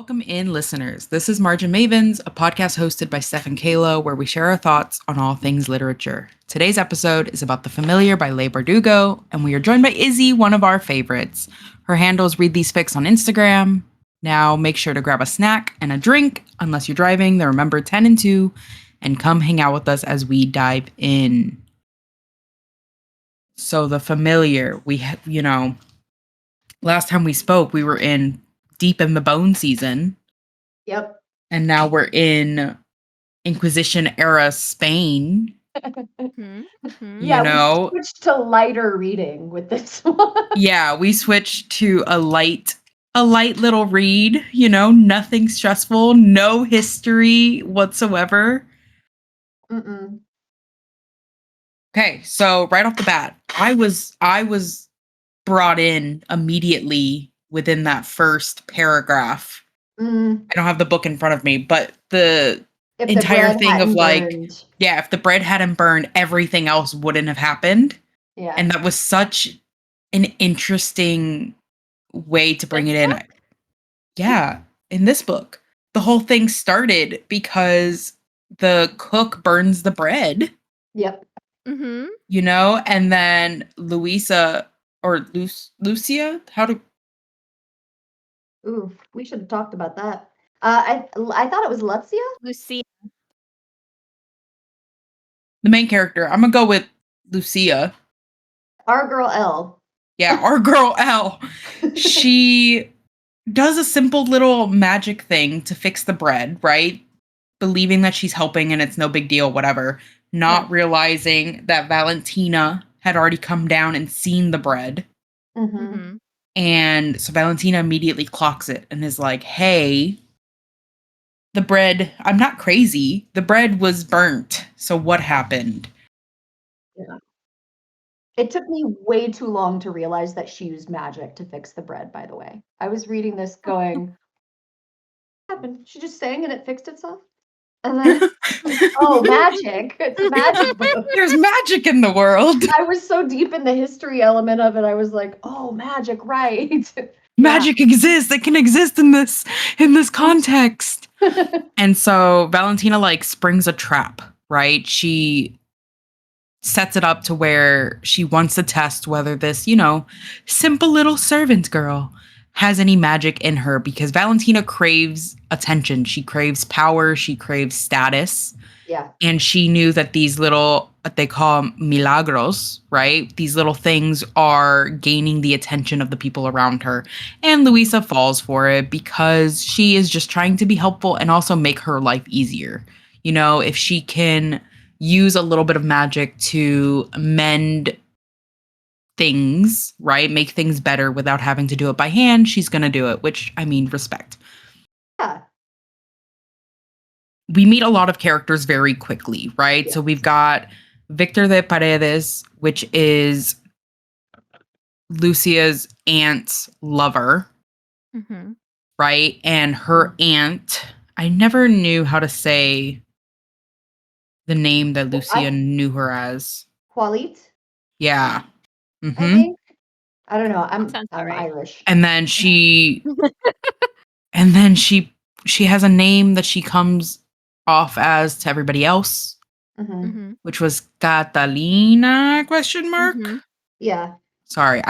Welcome in, listeners. This is Margin Mavens, a podcast hosted by Steph and Kayla, where we share our thoughts on all things literature. Today's episode is about The Familiar by Leigh Bardugo, and we are joined by Izzy, one of our favorites. Her handles read these fics on Instagram. Now make sure to grab a snack and a drink, unless you're driving. Then remember 10 and 2, and come hang out with us as we dive in. So The Familiar, last time we spoke, we were deep in the bone season. Yep. And now we're in Inquisition era Spain. We switched to lighter reading with this one. Yeah, we switched to a light little read, nothing stressful, no history whatsoever. Mm-mm. Okay, so right off the bat, I was brought in immediately within that first paragraph. I don't have the book in front of me, but the entire thing of if the bread hadn't burned, everything else wouldn't have happened. Yeah. And that was such an interesting way to bring it in. Yeah, in this book. The whole thing started because the cook burns the bread. Yep. And then Lucia, Ooh, we should have talked about that. I thought it was Lucia. The main character. I'm gonna go with Lucia. Our girl Elle. Yeah, our girl Elle. She does a simple little magic thing to fix the bread, right? Believing that she's helping and it's no big deal, whatever. Not realizing that Valentina had already come down and seen the bread. Mm-hmm. And so Valentina immediately clocks it and is like, hey, the bread, I'm not crazy. The bread was burnt. So what happened? Yeah. It took me way too long to realize that she used magic to fix the bread, by the way. I was reading this going, what happened? She just sang and it fixed itself? And then, oh, magic. It's a magic book. There's magic in the world. I was so deep in the history element of it. I was like, oh, magic, right. Magic exists. It can exist in this context. And so Valentina springs a trap, right? She sets it up to where she wants to test whether this, simple little servant girl has any magic in her, because Valentina craves attention. She craves power. She craves status. Yeah. And she knew that these little, what they call milagros, right? These little things are gaining the attention of the people around her. And Luisa falls for it because she is just trying to be helpful and also make her life easier. If she can use a little bit of magic to mend things, right? Make things better without having to do it by hand, she's going to do it, which, respect. Yeah. We meet a lot of characters very quickly, right? Yeah. So we've got Victor de Paredes, which is Lucia's aunt's lover, right? And her aunt, I never knew how to say the name that Lucia knew her as. Qualit? Yeah. I think. I don't know. I'm right. Irish. And then she she has a name that she comes off as to everybody else, which was Catalina ? Yeah. Sorry,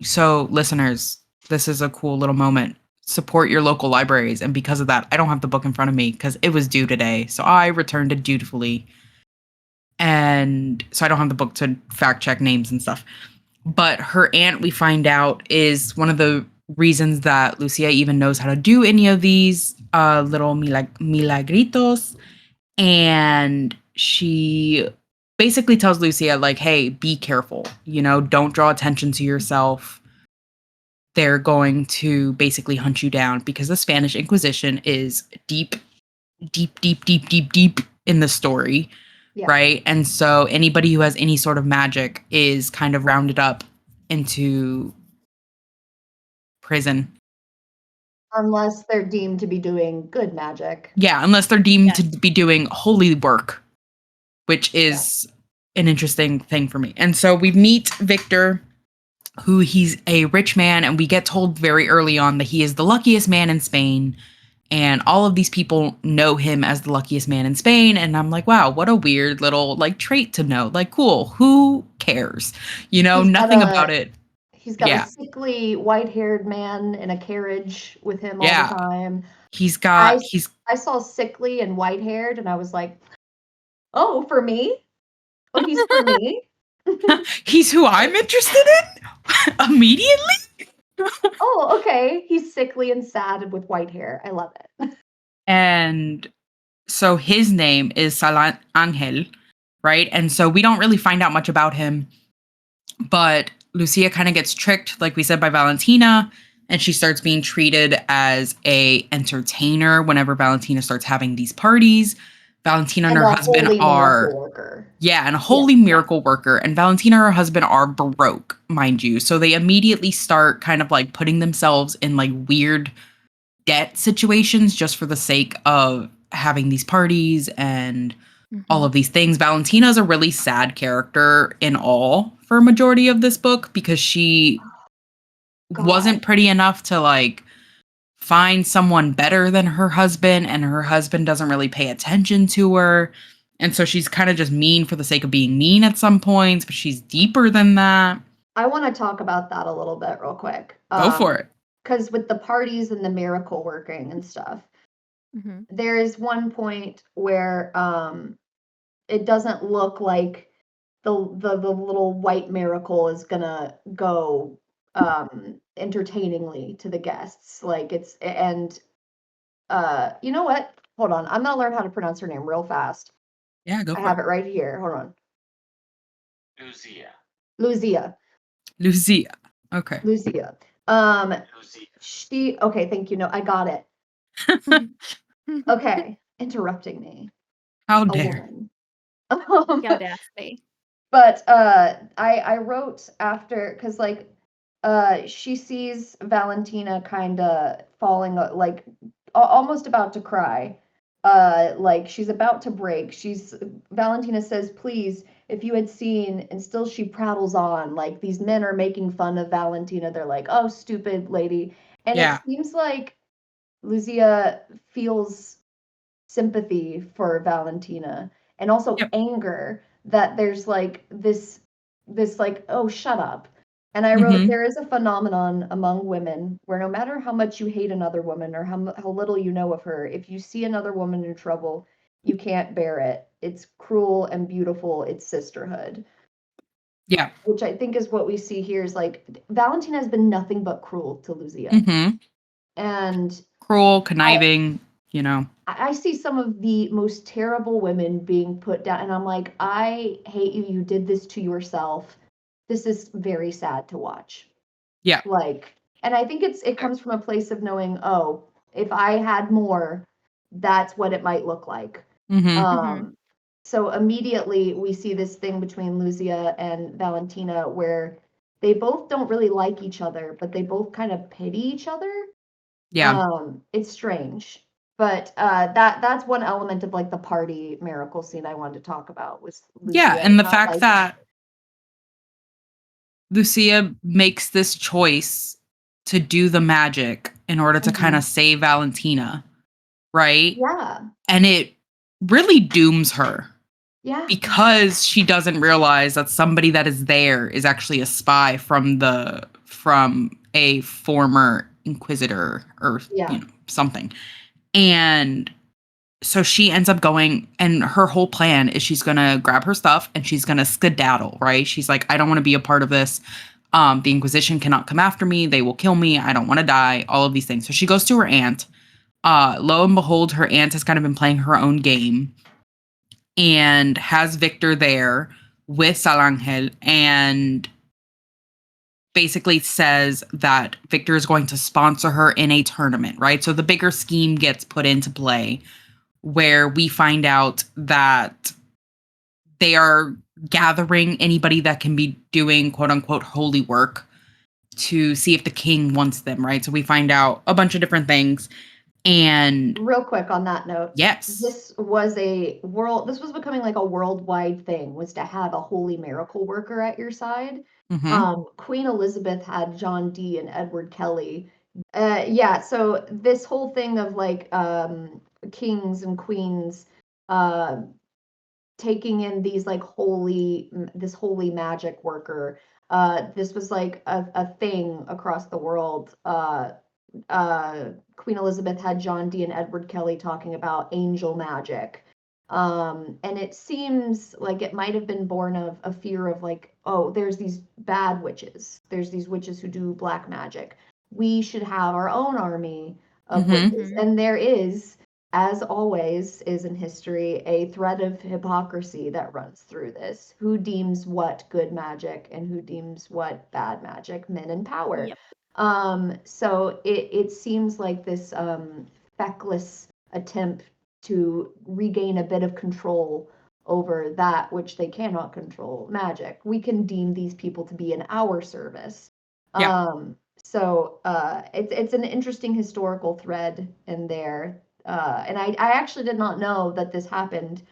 so listeners, this is a cool little moment. Support your local libraries. And because of that, I don't have the book in front of me because it was due today. So I returned it dutifully. And so I don't have the book to fact check names and stuff. But her aunt, we find out, is one of the reasons that Lucia even knows how to do any of these little milagritos. And she basically tells Lucia, hey, be careful. Don't draw attention to yourself. They're going to basically hunt you down because the Spanish Inquisition is deep in the story. Yeah. Right. And so anybody who has any sort of magic is kind of rounded up into prison. Unless they're deemed to be doing good magic. Yeah, unless they're deemed to be doing holy work, which is an interesting thing for me. And so we meet Victor, who he's a rich man, and we get told very early on that he is the luckiest man in Spain. And all of these people know him as the luckiest man in Spain. And I'm like, wow, what a weird little like trait to know. Like, cool, who cares? You know, He's got nothing about a it. he's got a Yeah. sickly white-haired man in a carriage with him all the Yeah. time. He's I got, he's, I saw sickly and white-haired, and I was like, "Oh, for me? Oh, he's for me? he's who I'm interested in immediately. Oh, okay. He's sickly and sad with white hair. I love it." And so his name is Salant Angel, right? And so we don't really find out much about him, but Lucia kind of gets tricked, like we said, by Valentina, and she starts being treated as a entertainer whenever Valentina starts having these parties. Valentina and And her a husband holy are, miracle worker. yeah, and a Yeah. holy miracle worker. And Valentina and her husband are Baroque, mind you. So they immediately start kind of like putting themselves in like weird debt situations just for the sake of having these parties and all of these things. Valentina is a really sad character in all for a majority of this book because she God. wasn't pretty enough to like find someone better than her husband, and her husband doesn't really pay attention to her. And so she's kind of just mean for the sake of being mean at some points, but she's deeper than that. I want to talk about that a little bit real quick. Go for it. Because with the parties and the miracle working and stuff, there is one point where it doesn't look like the little white miracle is gonna go entertainingly to the guests. Like it's and you know what? Hold on. I'm gonna learn how to pronounce her name real fast. Yeah, go I for have it. it right here. Hold on. Lucia. Lucia. Lucia. Okay. Lucia. She okay, thank you. No, I got it. Okay. Interrupting me. How A dare. woman. The audacity. But I wrote after because like she sees Valentina kind of falling like almost about to cry. Like she's about to break. Valentina says, "Please, if you had seen," and still she prattles on. Like these men are making fun of Valentina. They're like, "Oh, stupid lady." And it Yeah. seems like Lucia feels sympathy for Valentina and also Yep. anger that there's like this like, oh, shut up. And I wrote, Mm-hmm. there is a phenomenon among women where no matter how much you hate another woman or how little you know of her, if you see another woman in trouble, you can't bear it. It's cruel and beautiful. It's sisterhood. Yeah. Which I think is what we see here is like Valentina has been nothing but cruel to Lucia. Mm-hmm. And Cruel, conniving, you know. I see some of the most terrible women being put down, and I'm like, I hate you. You did this to yourself. This is very sad to watch. Yeah. Like, and I think it comes from a place of knowing, oh, if I had more, that's what it might look like. Mm-hmm. So immediately we see this thing between Lucia and Valentina where they both don't really like each other, but they both kind of pity each other. Yeah. It's strange. But that's one element of like the party miracle scene I wanted to talk about was Yeah. Lucia And the not fact liking that Lucia makes this choice to do the magic in order to kind Mhm. of save Valentina, right? Yeah. And it really dooms her Yeah. because she doesn't realize that somebody that is there is actually a spy from a former inquisitor or Yeah. something. And so she ends up going, and her whole plan is she's gonna grab her stuff and she's gonna skedaddle, right? She's like, I don't want to be a part of this. The Inquisition cannot come after me. They will kill me. I don't want to die. All of these things. So she goes to her aunt. Lo and behold, her aunt has kind of been playing her own game and has Victor there with Salangel and basically says that Victor is going to sponsor her in a tournament, right? So the bigger scheme gets put into play where we find out that they are gathering anybody that can be doing quote unquote holy work to see if the king wants them, right? So we find out a bunch of different things. And Real quick on that note, yes. this was becoming like a worldwide thing, was to have a holy miracle worker at your side. Mhm. Queen Elizabeth had John Dee and Edward Kelly. Yeah, so this whole thing of like kings and queens uh taking in these like this holy magic worker. This was like a thing across the world. Queen Elizabeth had John Dee and Edward Kelly talking about angel magic. And it seems like it might have been born of a fear of like, oh, there's these bad witches. There's these witches who do black magic. We should have our own army of Mhm. witches. And there is, as always is in history, a thread of hypocrisy that runs through this. Who deems what good magic and who deems what bad magic? Men in power. Yep. So it seems like this feckless attempt to regain a bit of control over that which they cannot control, magic. We can deem these people to be in our service. Yeah. It's an interesting historical thread in there. And I actually did not know that this happened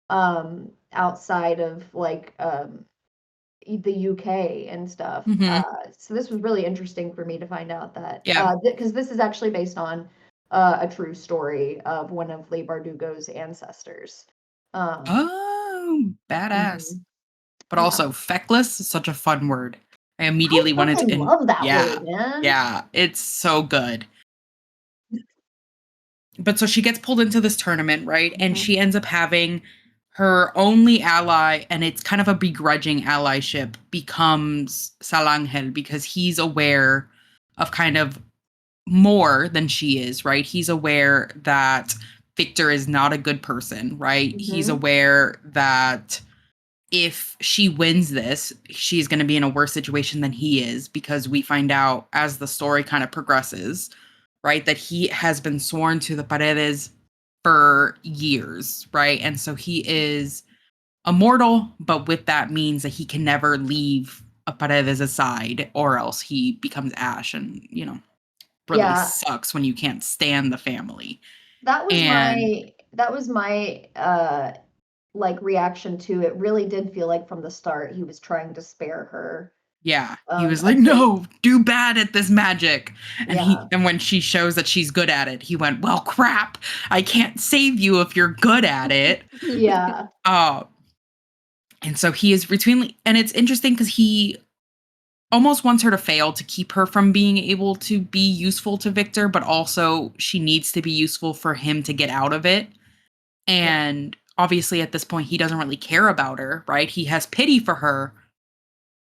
outside of like the UK and stuff. Mhm. So this was really interesting for me to find out that Yeah. because this is actually based on a true story of one of Leigh Bardugo's ancestors. Um, Oh, badass. mhm. But Yeah, also feckless is such a fun word. I I immediately wanted fucking to in love that yeah. word, man. Yeah, it's so good. But so she gets pulled into this tournament, right? And Mhm. she ends up having her only ally, and it's kind of a begrudging allyship, becomes Salangel because he's aware of kind of more than she is, right? He's aware that Victor is not a good person, right? He's Mhm. aware that if she wins this, she's going to be in a worse situation than he is because we find out as the story kind of progresses, right, that he has been sworn to the Paredes for years, right? And so he is immortal, but with that means that he can never leave a Paredes aside or else he becomes ash and, really Yeah, sucks when you can't stand the family. that was And my like reaction to it. Really did feel like from the start he was trying to spare her yeah, he was a like, fate. "No, do bad at this magic." Yeah. And when she shows that she's good at it, he went, "Well, crap. I can't save you if you're good at it." Yeah. Uh and so he is between and it's interesting cuz he almost wants her to fail to keep her from being able to be useful to Victor, but also she needs to be useful for him to get out of it. Yeah. And obviously at this point he doesn't really care about her, right? He has pity for her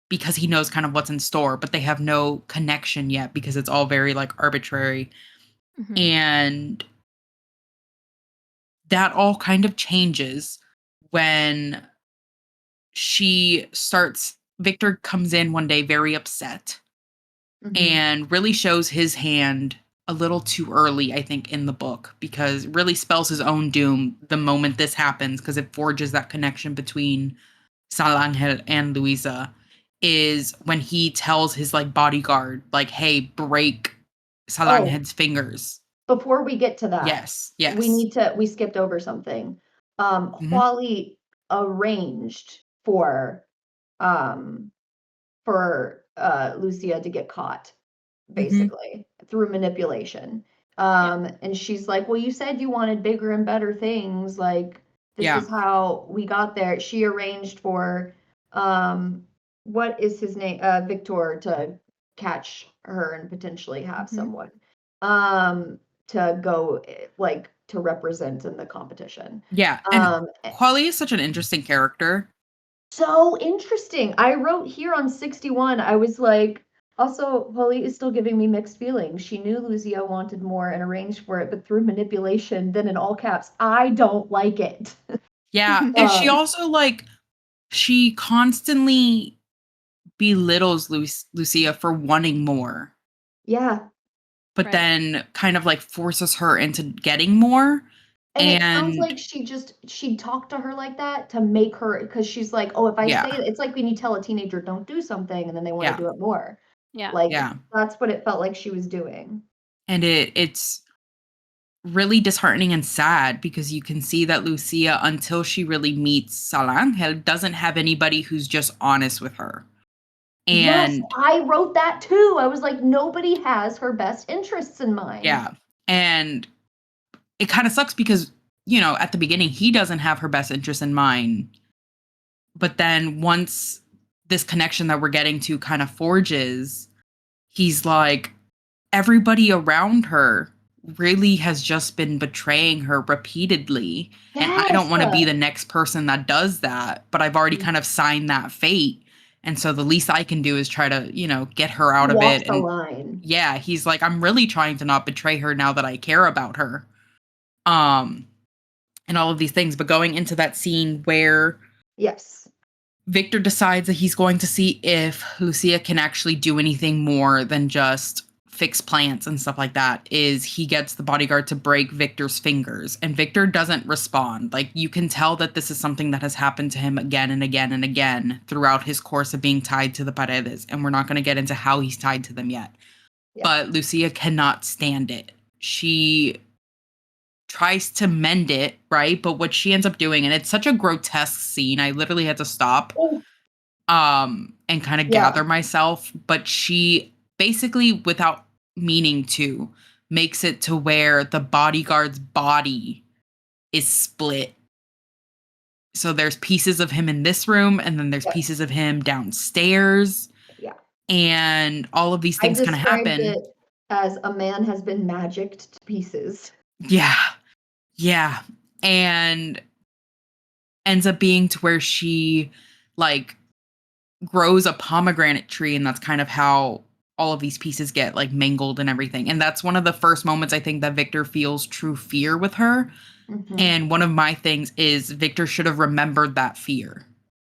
because he knows kind of what's in store, but they have no connection yet because it's all very like arbitrary. Mhm. And that all kind of changes when Victor comes in one day very upset Mhm. and really shows his hand a little too early, I think, in the book, because it really spells his own doom the moment this happens, because it forges that connection between Salangel and Luisa, is when he tells his like bodyguard, like, hey, break Oh, Salangel's fingers. before we get to that, Yes, yes. we skipped over something. Hmm. Huali arranged um for Lucia to get caught, Hmm. basically, through manipulation. Yeah. And she's like, "Well, you said you wanted bigger and better things. Like, this Yeah. is how we got there." She arranged for, um, what is his name? Victor to catch her and potentially have Mhm. someone, um, to go, like, to represent in the competition. Yeah. And Um, Quali is such an interesting character. so interesting. I wrote here on 61, I was like, also, Holly is still giving me mixed feelings. She knew Lucia wanted more and arranged for it, but through manipulation, then in all caps, I don't like it. Yeah. And she Um, also like she constantly belittles Lucia for wanting more, yeah. but Right. then kind of like forces her into getting more. And it sounds And like she talked to her like that to make her, because she's like, oh, if I yeah, say it, it's like when you tell a teenager don't do something and then they want to yeah, do it more. Yeah. Like, yeah. that's what it felt like she was doing. And it's really disheartening and sad because you can see that Lucia, until she really meets Salangel, doesn't have anybody who's just honest with her. Yes, And I wrote that too. I was like, nobody has her best interests in mind. yeah, and it kind of sucks because, you know, at the beginning, he doesn't have her best interest in mind. But then once this connection that we're getting to kind of forges, he's like, everybody around her really has just been betraying her repeatedly. And I don't Yes. want to be the next person that does that, but I've already Mm. kind of signed that fate. And so the least I can do is try to, you know, get her out of Walk it. the And line. yeah, he's like, I'm really trying to not betray her now that I care about her. And all of these things. But going into that scene where Yes. Victor decides that he's going to see if Lucia can actually do anything more than just fix plants and stuff like that, is he gets the bodyguard to break Victor's fingers, and Victor doesn't respond. Like, you can tell that this is something that has happened to him again and again and again throughout his course of being tied to the paredes, and we're not going to get into how he's tied to them yet. Yeah. But Lucia cannot stand it. She tries to mend it, right? But what she ends up doing, and it's such a grotesque scene, I literally had to stop Oh, and kind of Yeah. gather myself. But she basically, without meaning to, makes it to where the bodyguard's body is split. So there's pieces of him in this room, and then there's Yes. pieces of him downstairs. Yeah. And all of these I things kind of described happen. it as a man has been magicked to pieces. Yeah. Yeah. And ends up being to where she like grows a pomegranate tree, and that's kind of how all of these pieces get like mangled and everything. And that's one of the first moments I think that Victor feels true fear with her. Mhm. And one of my things is Victor should have remembered that fear,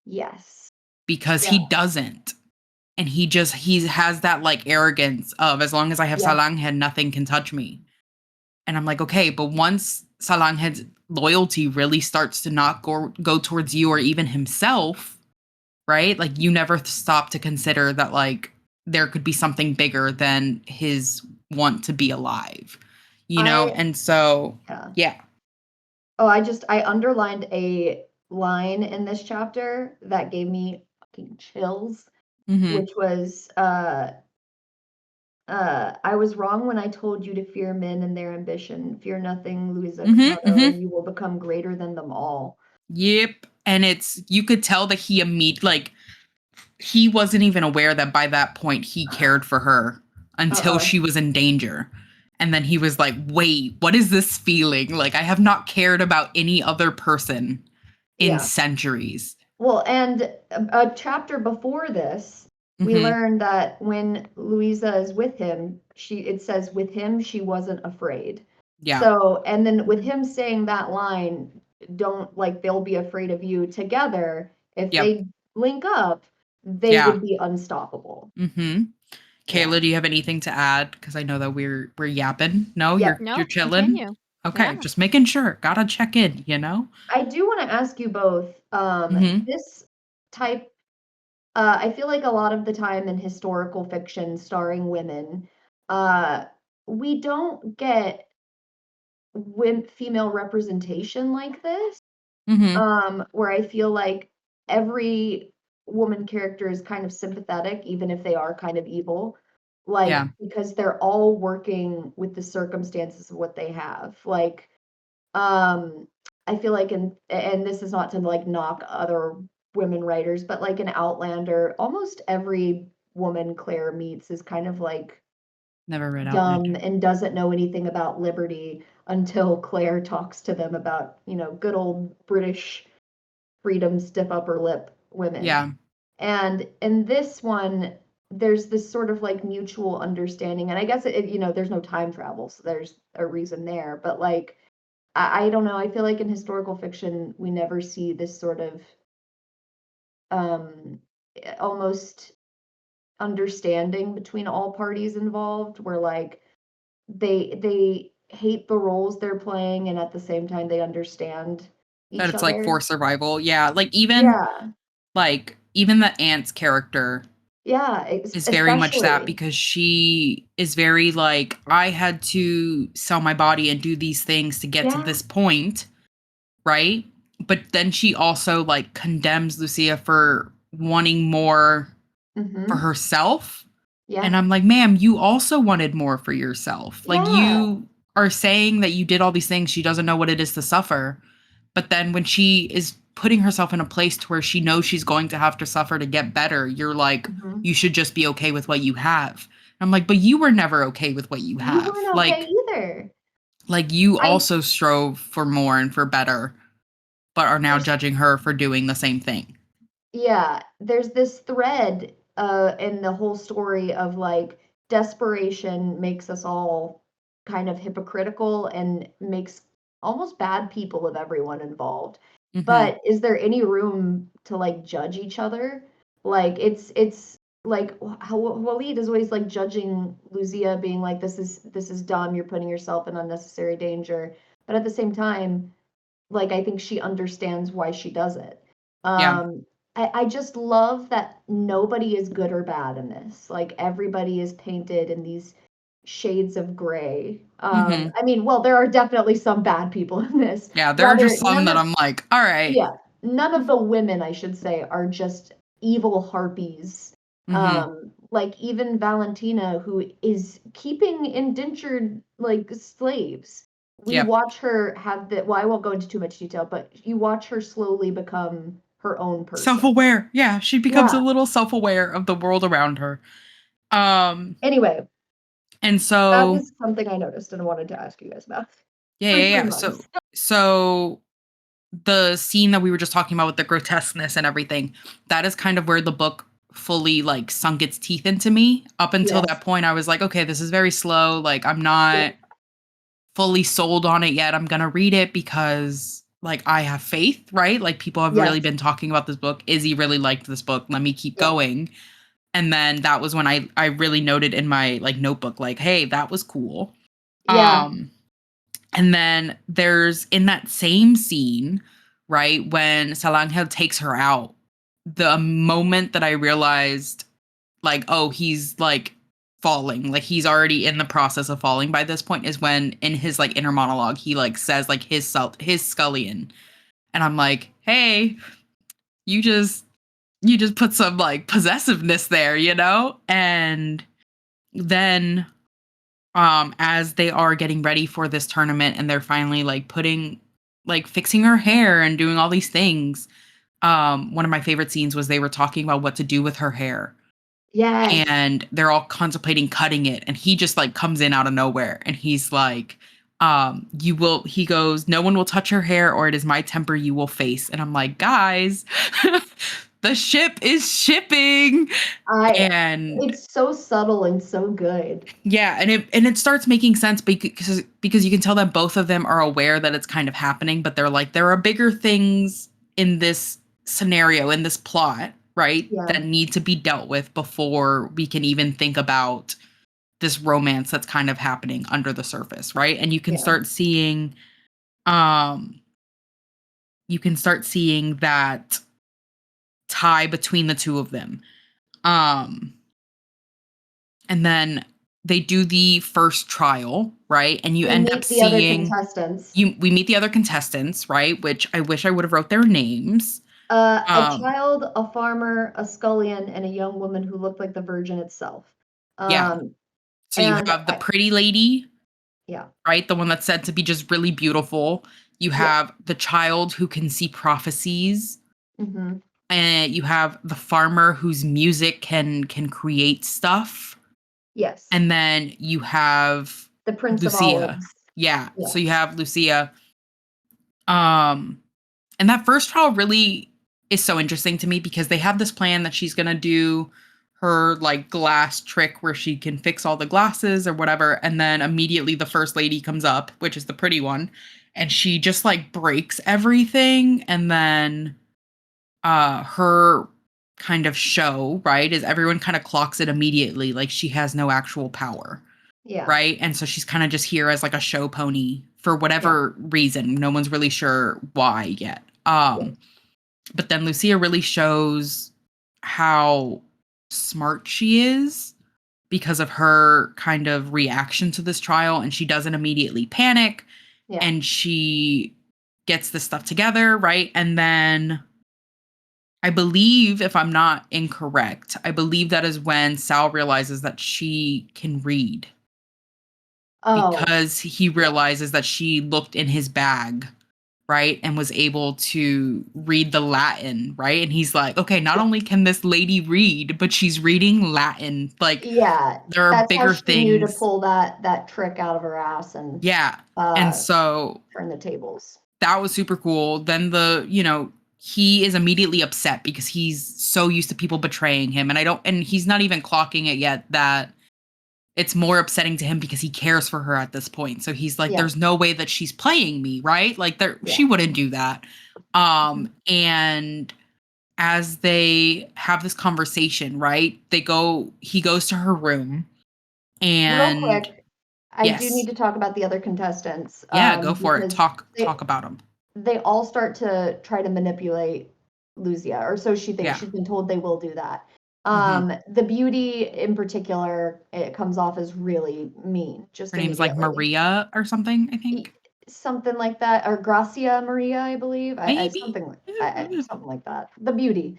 Yes. because Yeah. he doesn't. And he has that like arrogance of, as long as I have Yeah. Salanghead, nothing can touch me. And I'm like, okay, but once Salanghead's loyalty really starts to not go towards you or even himself, right? Like, you never stop to consider that like there could be something bigger than his want to be alive, you know? And so, Yeah. yeah. Oh, I underlined a line in this chapter that gave me fucking chills, Mm-hmm. which was I was wrong when I told you to fear men and their ambition. Fear nothing, Luisa Kamado, and you will become greater than them all. Yep. And you could tell that he wasn't even aware that by that point he cared for her until she was in danger. And then he was like, wait, what is this feeling? Like, I have not cared about any other person in centuries. Well, and a chapter before this, we Mhm. learned that when Louisa is with him, it says with him she wasn't afraid. Yeah. So, and then with him saying that line, don't like they'll be afraid of you together, if Yep. they link up, they Yeah. would be unstoppable. Mm-hmm. Kayla, do you have anything to add? Because I know that we're yapping. No, Yeah. you're chilling. Continue. Okay, Yeah. just making sure. Gotta check in, you know? I do want to ask you both, Mhm. this type, I feel like a lot of the time in historical fiction starring women, we don't get female representation like this, Mhm. where I feel like every woman character is kind of sympathetic, even if they are kind of evil, like, Yeah. because they're all working with the circumstances of what they have. Like, um, I feel like and this is not to like knock other women writers, but like in Outlander, almost every woman Claire meets is kind of like Never read dumb Outlander. and doesn't know anything about liberty until Claire talks to them about, good old British freedom, stiff upper lip women. Yeah. And in this one, there's this sort of like mutual understanding. And I guess there's no time travel, so there's a reason there. But like, I don't know. I feel like in historical fiction, we never see this sort of um, almost understanding between all parties involved, where like they hate the roles they're playing, and at the same time they understand That each it's like other. for survival. Yeah. Like even Yeah, like even the aunt's character, Yeah, is very much that, especially. because she is very like, I had to sell my body and do these things to get to Yeah. this point, right? But then she also like condemns Lucia for wanting more for Mm-hmm. herself. Yeah. And I'm like, ma'am, you also wanted more for yourself. Like, Yeah. you are saying that you did all these things. She doesn't know what it is to suffer. But then when she is putting herself in a place to where she knows she's going to have to suffer to get better, you're like, Mhm. you should just be okay with what you have. I'm like, but you were never okay with what you You have. weren't okay either. Like you I also strove for more and for better, but are now there's judging her for doing the same thing. yeah, there's this thread in the whole story of like desperation makes us all kind of hypocritical and makes almost bad people of everyone involved. Mm-hmm. But is there any room to like judge each other? Like it's like how Walid is always like judging Lucia, being like, this is dumb, you're putting yourself in unnecessary danger. But at the same time, like I think she understands why she does it. Yeah. I just love that nobody is good or bad in this. Like everybody is painted in these shades of gray. Mm-hmm. I mean, well, there are definitely some bad people in this. Yeah. There are Rather, just some that I'm like, all right. yeah, none of the women, I should say, are just evil harpies. Mm-hmm. Like even Valentina, who is keeping indentured like slaves. We Yep. watch her have the, well, I won't go into too much detail, but you watch her slowly become her own person. Self-aware. Yeah. She becomes a Yeah. little self-aware of the world around her. Um, Anyway, and that so was something I noticed and wanted to ask you guys about yeah, for yeah, three yeah. months. So the scene that we were just talking about with the grotesqueness and everything, that is kind of where the book fully like sunk its teeth into me. Up until Yes. that point, I was like, okay, this is very slow. Like, I'm Yeah. not fully sold on it yet. I'm gonna read it because like I have faith, right? Like people have really Yes. been talking about this book. Izzy really liked this book. Let me keep Yeah. going. And then that was when I really noted in my like notebook, like, hey, that was cool. Yeah. And then there's in that same scene, right, when Salangel takes her out, the moment that I realized, like, oh, he's like falling, like he's already in the process of falling by this point, is when in his like inner monologue, he like says like his scullion. And I'm like, hey, you just put some like possessiveness there, you know? And then as they are getting ready for this tournament and they're finally like fixing her hair and doing all these things, one of my favorite scenes was they were talking about what to do with her hair, Yes. and they're all contemplating cutting it, and he just like comes in out of nowhere and he's like, he goes, no one will touch her hair or it is my temper you will face. And I'm like, guys, the ship is shipping. And It's so subtle and so good. yeah, and it starts making sense because you can tell that both of them are aware that it's kind of happening, but they're like, there are bigger things in this scenario, in this plot, right, Yeah. that need to be dealt with before we can even think about this romance that's kind of happening under the surface, right? And Yeah. um you can start seeing that tie between the two of them. And then they do the first trial, right? And you We end up meet the other seeing contestants. we meet the other contestants, right? Which I wish I would have wrote their names. A child, a farmer, a scullion, and a young woman who looked like the Virgin itself. Yeah. So you And have the pretty lady, yeah. right? The one that's said to be just really beautiful. You have the child who can see prophecies. Mm-hmm. And you have the farmer whose music can create stuff. Yes. And then you have The Prince of Lucia. Olives. Yeah. Yeah. So you have Lucia. And that first trial really is so interesting to me because they have this plan that she's gonna do her like glass trick where she can fix all the glasses or whatever, and then immediately the first lady comes up, which is the pretty one, and she just like breaks everything, and then her kind of show, right, is everyone kind of clocks it immediately, like she has no actual power. Yeah. Right. And so she's kind of just here as like a show pony for whatever reason. No one's really sure why yet. But then Lucia really shows how smart she is because of her kind of reaction to this trial, and she doesn't immediately panic, Yeah. and she gets this stuff together, right? And then I believe, if I'm not incorrect, I believe that is when Sal realizes that she can read, Oh, because he realizes that she looked in his bag, right? And was able to read the Latin, right? And he's like, okay, not only can this lady read, but she's reading Latin. Like, yeah. there are That's how bigger she knew to things. pull that trick out of her ass and Yeah. And so turn the tables. that was super cool. Then he is immediately upset because he's so used to people betraying him. And he's not even clocking it yet that it's more upsetting to him because he cares for her at this point. So he's like, Yeah. there's no way that she's playing me, right? Like she Yeah. wouldn't do that. And as they have this conversation, right? He goes to her room Real and quick, I do yes. need to talk about the other contestants. Yeah, go for it. Because Talk about him. they all start to try to manipulate Lucia, or so she thinks. Yeah. She's been told they will do that. Mhm. The beauty in particular, it comes off as really mean, just Her name's like immediately. Maria or something, I think. Something like that, or Gracia Maria, I believe. Maybe. Something like that. The beauty.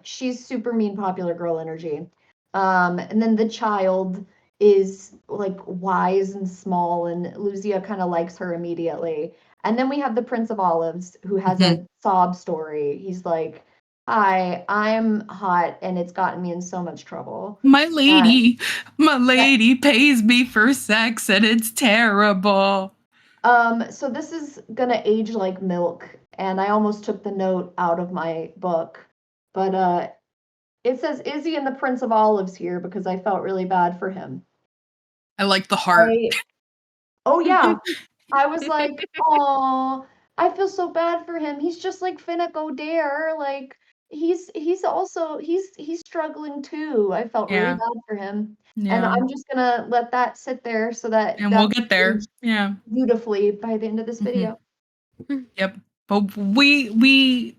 She's super mean, popular girl energy. And then the child is like wise and small, and Lucia kind of likes her immediately. And then we have the Prince of Olives, who has Mhm. a sob story. He's like, "Hi, I'm hot, and it's gotten me in so much trouble." My Uh, lady pays me for sex and it's terrible. So this is gonna age like milk, and I almost took the note out of my book, but it says Izzy and the Prince of Olives here because I felt really bad for him. I like the heart. Oh yeah, I was like, oh, I feel so bad for him. He's just like Finnick O'Dare, like he's struggling too. I felt really Yeah. bad for him, and Yeah. I'm just gonna let that sit there so that And we'll that get there. aged Yeah. beautifully by the end of this Mhm. video. Yep. But we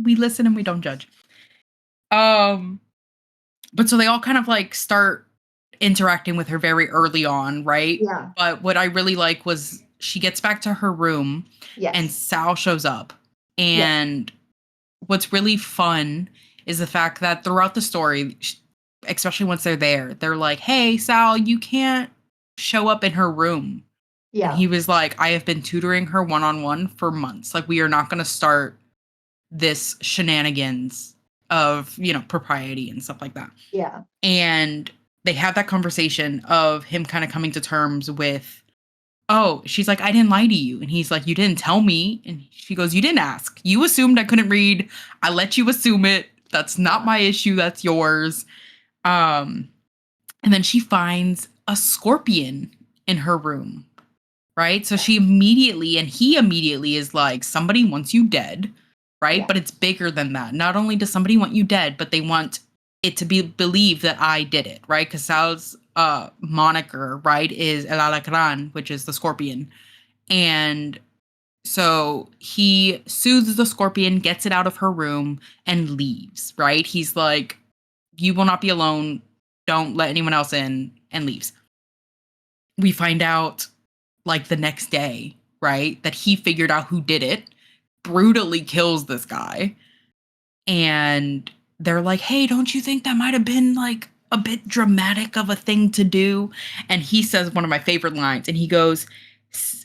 listen and we don't judge. Um but so they all kind of like start interacting with her very early on, right? Yeah. But what I really like was she gets back to her room and Yes. Sal shows up. Yes. And what's really fun is the fact that throughout the story, especially once they're there, they're like, "Hey, Sal, you can't show up in her room." And Yeah. he was like, "I have been tutoring her one-on-one for months. Like, we are not going to start this shenanigans of, propriety and stuff like that." Yeah. And they have that conversation of him kind of coming to terms with, oh, she's like, "I didn't lie to you." And he's like, "You didn't tell me." And she goes, "You didn't ask. You assumed I couldn't read. I let you assume it. That's not Yeah. my issue. That's yours." Um, and then she finds a scorpion in her room, right? So she immediately, and he immediately is like, somebody wants you dead, right? Yeah. But it's bigger than that. Not only does somebody want you dead, but they want it to be believed that I did it, right? Because Sal's moniker, right, is El Alacran, which is the scorpion. And so he soothes the scorpion, gets it out of her room, and leaves, right? He's like, "You will not be alone. Don't let anyone else in," and leaves. We find out like the next day, right, that he figured out who did it, brutally kills this guy. And they're like, "Hey, don't you think that might have been like a bit dramatic of a thing to do?" And he says one of my favorite lines, and he goes,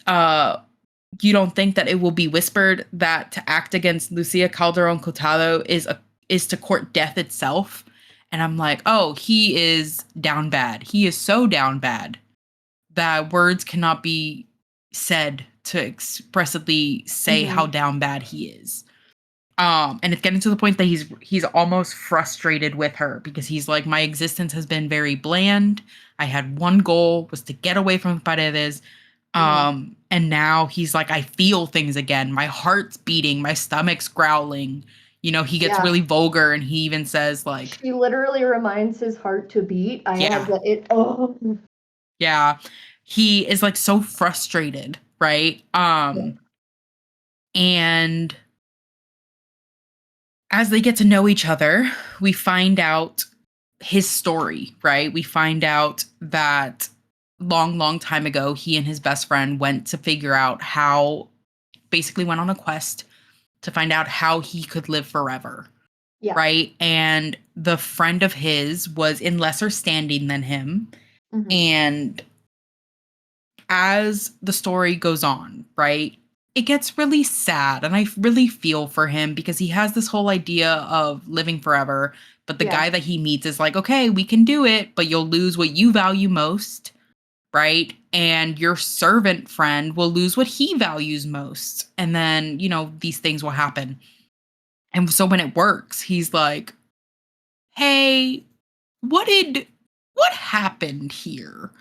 "You don't think that it will be whispered that to act against Lucia Calderon Cotado is to court death itself?" And I'm like, "Oh, he is down bad. He is so down bad that words cannot be said to expressly say how Mm-hmm. down bad he is." And it's getting to the point that he's almost frustrated with her because he's like, "My existence has been very bland. I had one goal, was to get away from Paredes. Mm-hmm. And now he's like, I feel things again. My heart's beating, my stomach's growling." He gets Yeah. really vulgar, and he even says like, She literally reminds his heart to beat. I had yeah, it. Oh. yeah. He is like so frustrated, right? Yeah. And as they get to know each other, we find out his story, right? We find out that long time ago, he and his best friend went to figure out how, basically went on a quest to find out how he could live forever. Yeah. Right. And the friend of his was in lesser standing than him. Mhm. And as the story goes on, right, it gets really sad. And I really feel for him because he has this whole idea of living forever. But the Yeah. guy that he meets is like, okay, we can do it, but you'll lose what you value most. Right. And your servant friend will lose what he values most. And then, these things will happen. And so when it works, he's like, hey, what happened here?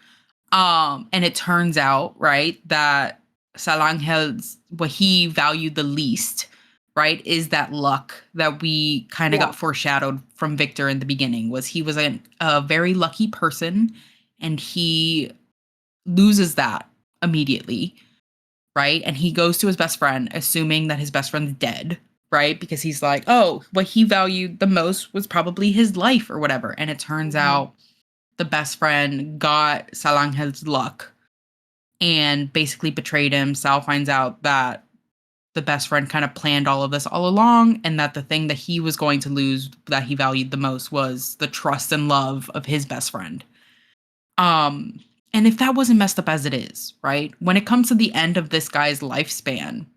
And it turns out, right, that Salangel's what he valued the least, right, is that luck that we kind of Yeah. got foreshadowed from Victor in the beginning. Was he was a very lucky person, and he loses that immediately, right? And he goes to his best friend, assuming that his best friend's dead, right? Because he's like, oh, what he valued the most was probably his life or whatever. And it turns Mhm. out the best friend got Salangel's luck and basically betrayed him. Sal finds out that the best friend kind of planned all of this all along, and that the thing that he was going to lose that he valued the most was the trust and love of his best friend. And if that wasn't messed up as it is, right? When it comes to the end of this guy's lifespan,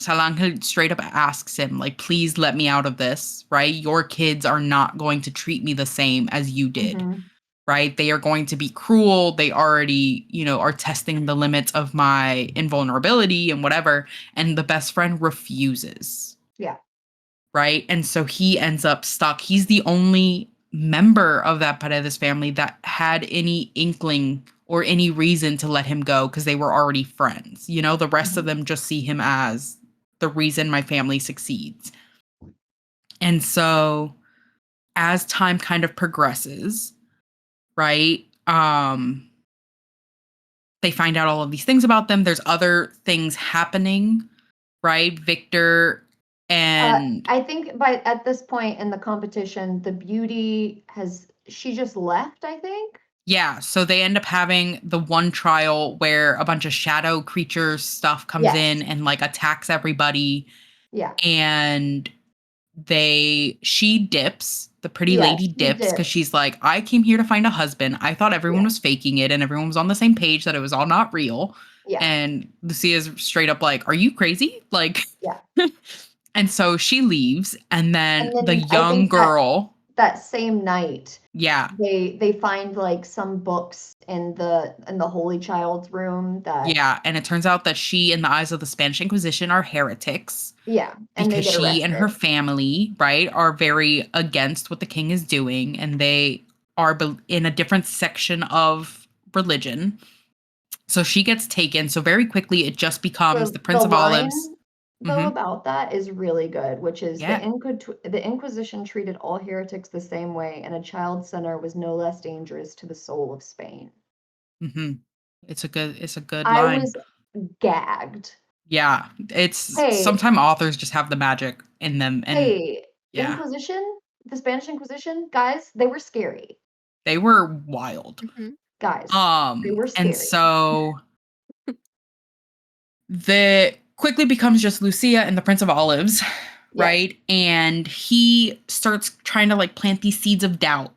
Salangel straight up asks him, like, please let me out of this, right? Your kids are not going to treat me the same as you did, Mhm. right? They are going to be cruel. They already, are testing the limits of my invulnerability and whatever. And the best friend refuses. Yeah. Right. And so he ends up stuck. He's the only member of that Paredes family that had any inkling or any reason to let him go because they were already friends. The rest of Mhm. them just see him as the reason my family succeeds. And so as time kind of progresses, right? They find out all of these things about them. There's other things happening, right? Victor and I think at this point in the competition, the beauty she just left, I think. yeah, so they end up having the one trial where a bunch of shadow creature stuff comes Yes. in and like attacks everybody, Yeah. and she dips, the pretty Yes, lady she dips because dips. she's like, I came here to find a husband. I thought everyone Yeah. was faking it and everyone was on the same page that it was all not real. Yeah. And Lucia's straight up like, are you crazy? Like, Yeah. and so she leaves, and then And the then I young think girl, that same night, yeah, they find like some books in the Holy Child's room that yeah, and it turns out that she, in the eyes of the Spanish Inquisition, are heretics yeah, and they because get she arrested. and her family, right, are very against what the king is doing, and they are in a different section of religion. So she gets taken. So very quickly, it just becomes the Prince of line, Olives. though, about that is really good, which is Yeah. the Inquisition treated all heretics the same way, and a child sinner was no less dangerous to the soul of Spain. hmm It's a good I line. was gagged. Yeah, it's Hey, sometimes authors just have the magic in them, and yeah, Inquisition, the Spanish Inquisition, guys, they were scary. they were wild. Mhm. Guys, they were And scary. so the quickly becomes just Lucia and the Prince of Olives, right? And he starts trying to like plant these seeds of doubt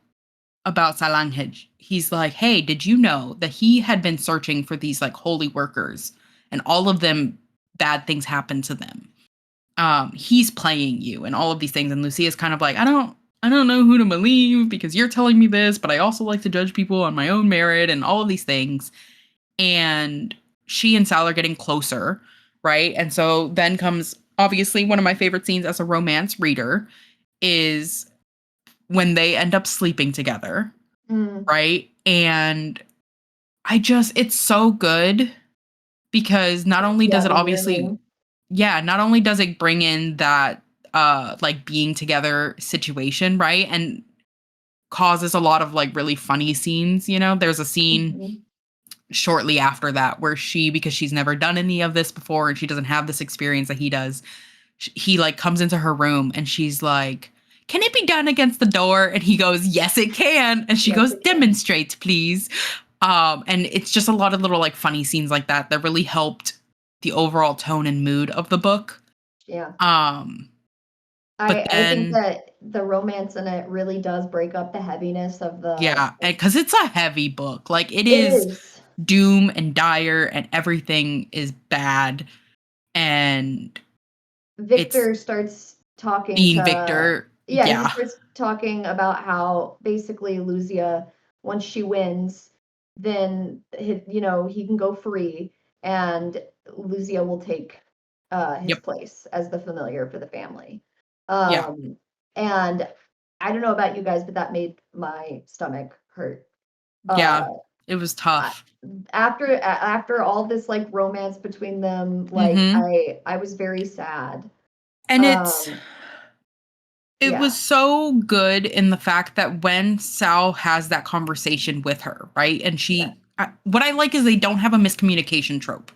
about Salangej. He's like, hey, did you know that he had been searching for these like holy workers, and all of them, bad things happened to them? He's playing you and all of these things. And Lucia's kind of like, I don't know who to believe because you're telling me this, but I also like to judge people on my own merit and all of these things. And she and Sal are getting closer, right? And so then comes obviously one of my favorite scenes as a romance reader is when they end up sleeping together, right? And it's so good because not only does it obviously, not only does it bring in that like being together situation, right? And causes a lot of like really funny scenes, There's a scene shortly after that where because she's never done any of this before and she doesn't have this experience that he does, he like comes into her room and she's like, "Can it be done against the door?" And he goes, "Yes, it can." And she Yes, goes, it can. "Demonstrate, please." And it's just a lot of little like funny scenes like that that really helped the overall tone and mood of the book. Yeah. But I think then that the romance in it really does break up the heaviness of the. yeah, because it's a heavy book. Like it It is is. doom and dire and everything is bad and it's Victor starts talking being to. Victor. Yeah, he Yeah. starts talking about how basically Lucia, once she wins, then he can go free, and Lucia will take his Yep. place as the familiar for the family. Yeah. And I don't know about you guys, but that made my stomach hurt. Yeah. Uh, It was I- tough. after all this like romance between them, like Mhm. I was very sad. And it was Yeah, so good in the fact that when Sal has that conversation with her, right? And yeah, what I like is they don't have a miscommunication trope,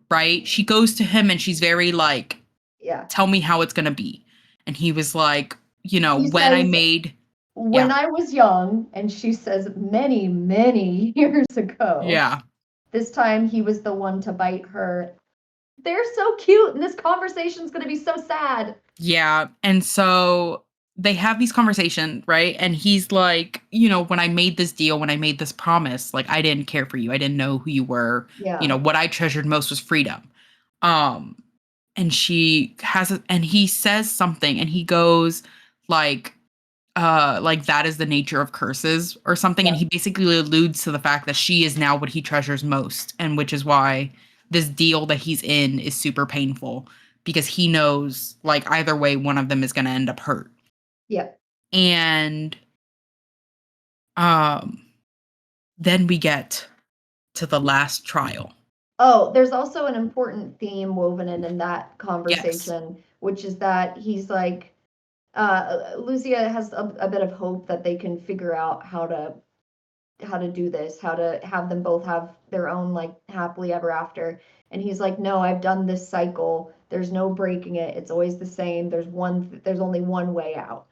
right? She goes to him and she's very like, yeah. "Tell me how it's going to be." And he was like, He when I says, made, when yeah, I was young, and she says, many, many years ago. yeah, This time he was the one to bite her. They're so cute, and this conversation's gonna be so sad. yeah. And so they have these conversations, right? And he's like, when I made this deal, when I made this promise, like I didn't care for you. I didn't know who you were. Yeah, What I treasured most was freedom. Um, and she has it, and he says something, and he goes like that is the nature of curses or something. And yeah, he basically alludes to the fact that she is now what he treasures most, and which is why this deal that he's in is super painful because he knows like either way one of them is going to end up hurt. yeah. And um then we get to the last trial. Oh, there's also an important theme woven in that Yes. conversation, which is that he's like, Lucia has a bit of hope that they can figure out how to do this, how to have them both have their own like happily ever after. And he's like, no, I've done this cycle. There's no breaking it. It's always the same. There's only one way out.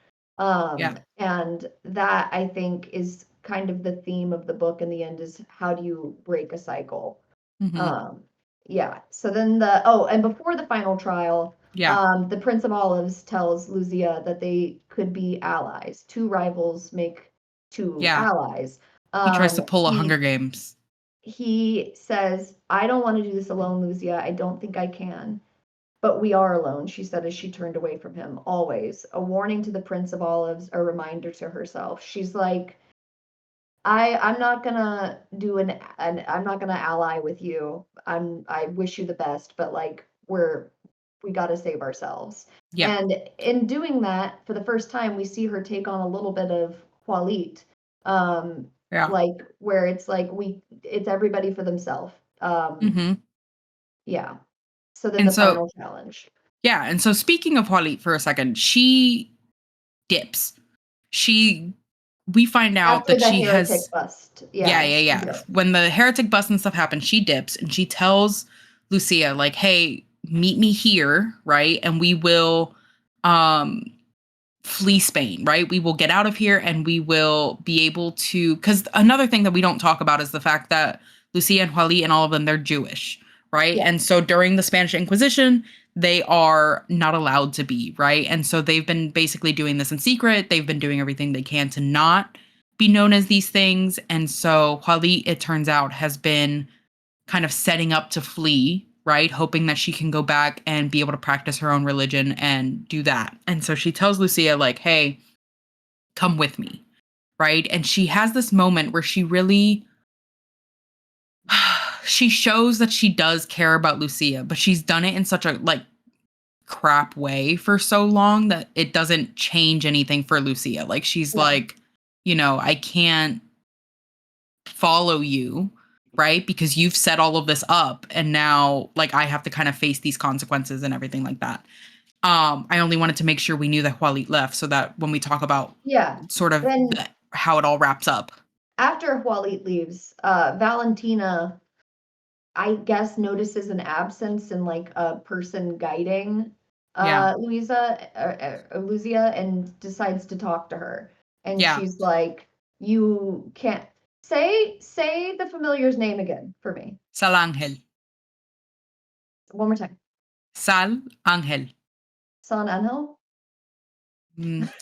Yeah. And that I think is kind of the theme of the book in the end is how do you break a cycle? Hmm. Um, yeah. So then and before the final trial, Yeah. the Prince of Olives tells Lucia that they could be allies. Two rivals make two Yeah. allies. He tries to Um, pull a Hunger he Games. he says, I don't want to do this alone, Lucia. I don't think I can. But we are alone, she said as she turned away from him, always. A warning to the Prince of Olives, a reminder to herself. She's like, I'm not gonna do I'm not gonna ally with you. I wish you the best, but like we gotta save ourselves. Yep. And in doing that, for the first time, we see her take on a little bit of Qualit. Yeah. Like where it's like it's everybody for themselves. Hmm. Yeah. So then And the so final challenge. yeah, and so speaking of Huali for a second, she dips. She we find out After that the she heretic has bust. yeah, Yeah, yeah, she yeah. did. When the heretic bust and stuff happens, she dips and she tells Lucia, like, hey, meet me here, right? And we will um flee Spain, right? We will get out of here and we will be able to. Because another thing that we don't talk about is the fact that Lucia and Huali and all of them, they're Jewish, right? Yeah. And so during the Spanish Inquisition, they are not allowed to be, right? And so they've been basically doing this in secret. They've been doing everything they can to not be known as these things. And so Huali, it turns out, has been kind of setting up to flee, right? Hoping that she can go back and be able to practice her own religion and do that. And so she tells Lucia, like, hey, come with me, right? And she has this moment where she really she shows that she does care about Lucia, but she's done it in such a like crap way for so long that it doesn't change anything for Lucia. Like she's Yeah. like, I can't follow you, right? Because you've set all of this up and now like I have to kind of face these consequences and everything like that. I only wanted to make sure we knew that Hualit left so that when we talk about Yeah. sort of Then how it all wraps up. after Hualit leaves, Valentina, I guess, notices an absence in like a person guiding. Yeah. Luzia, and decides to talk to her. And Yeah. she's like, you can't say the familiar's name again for me. Sal Angel. One more time. Sal Angel. San Angel? Mm. Oh God.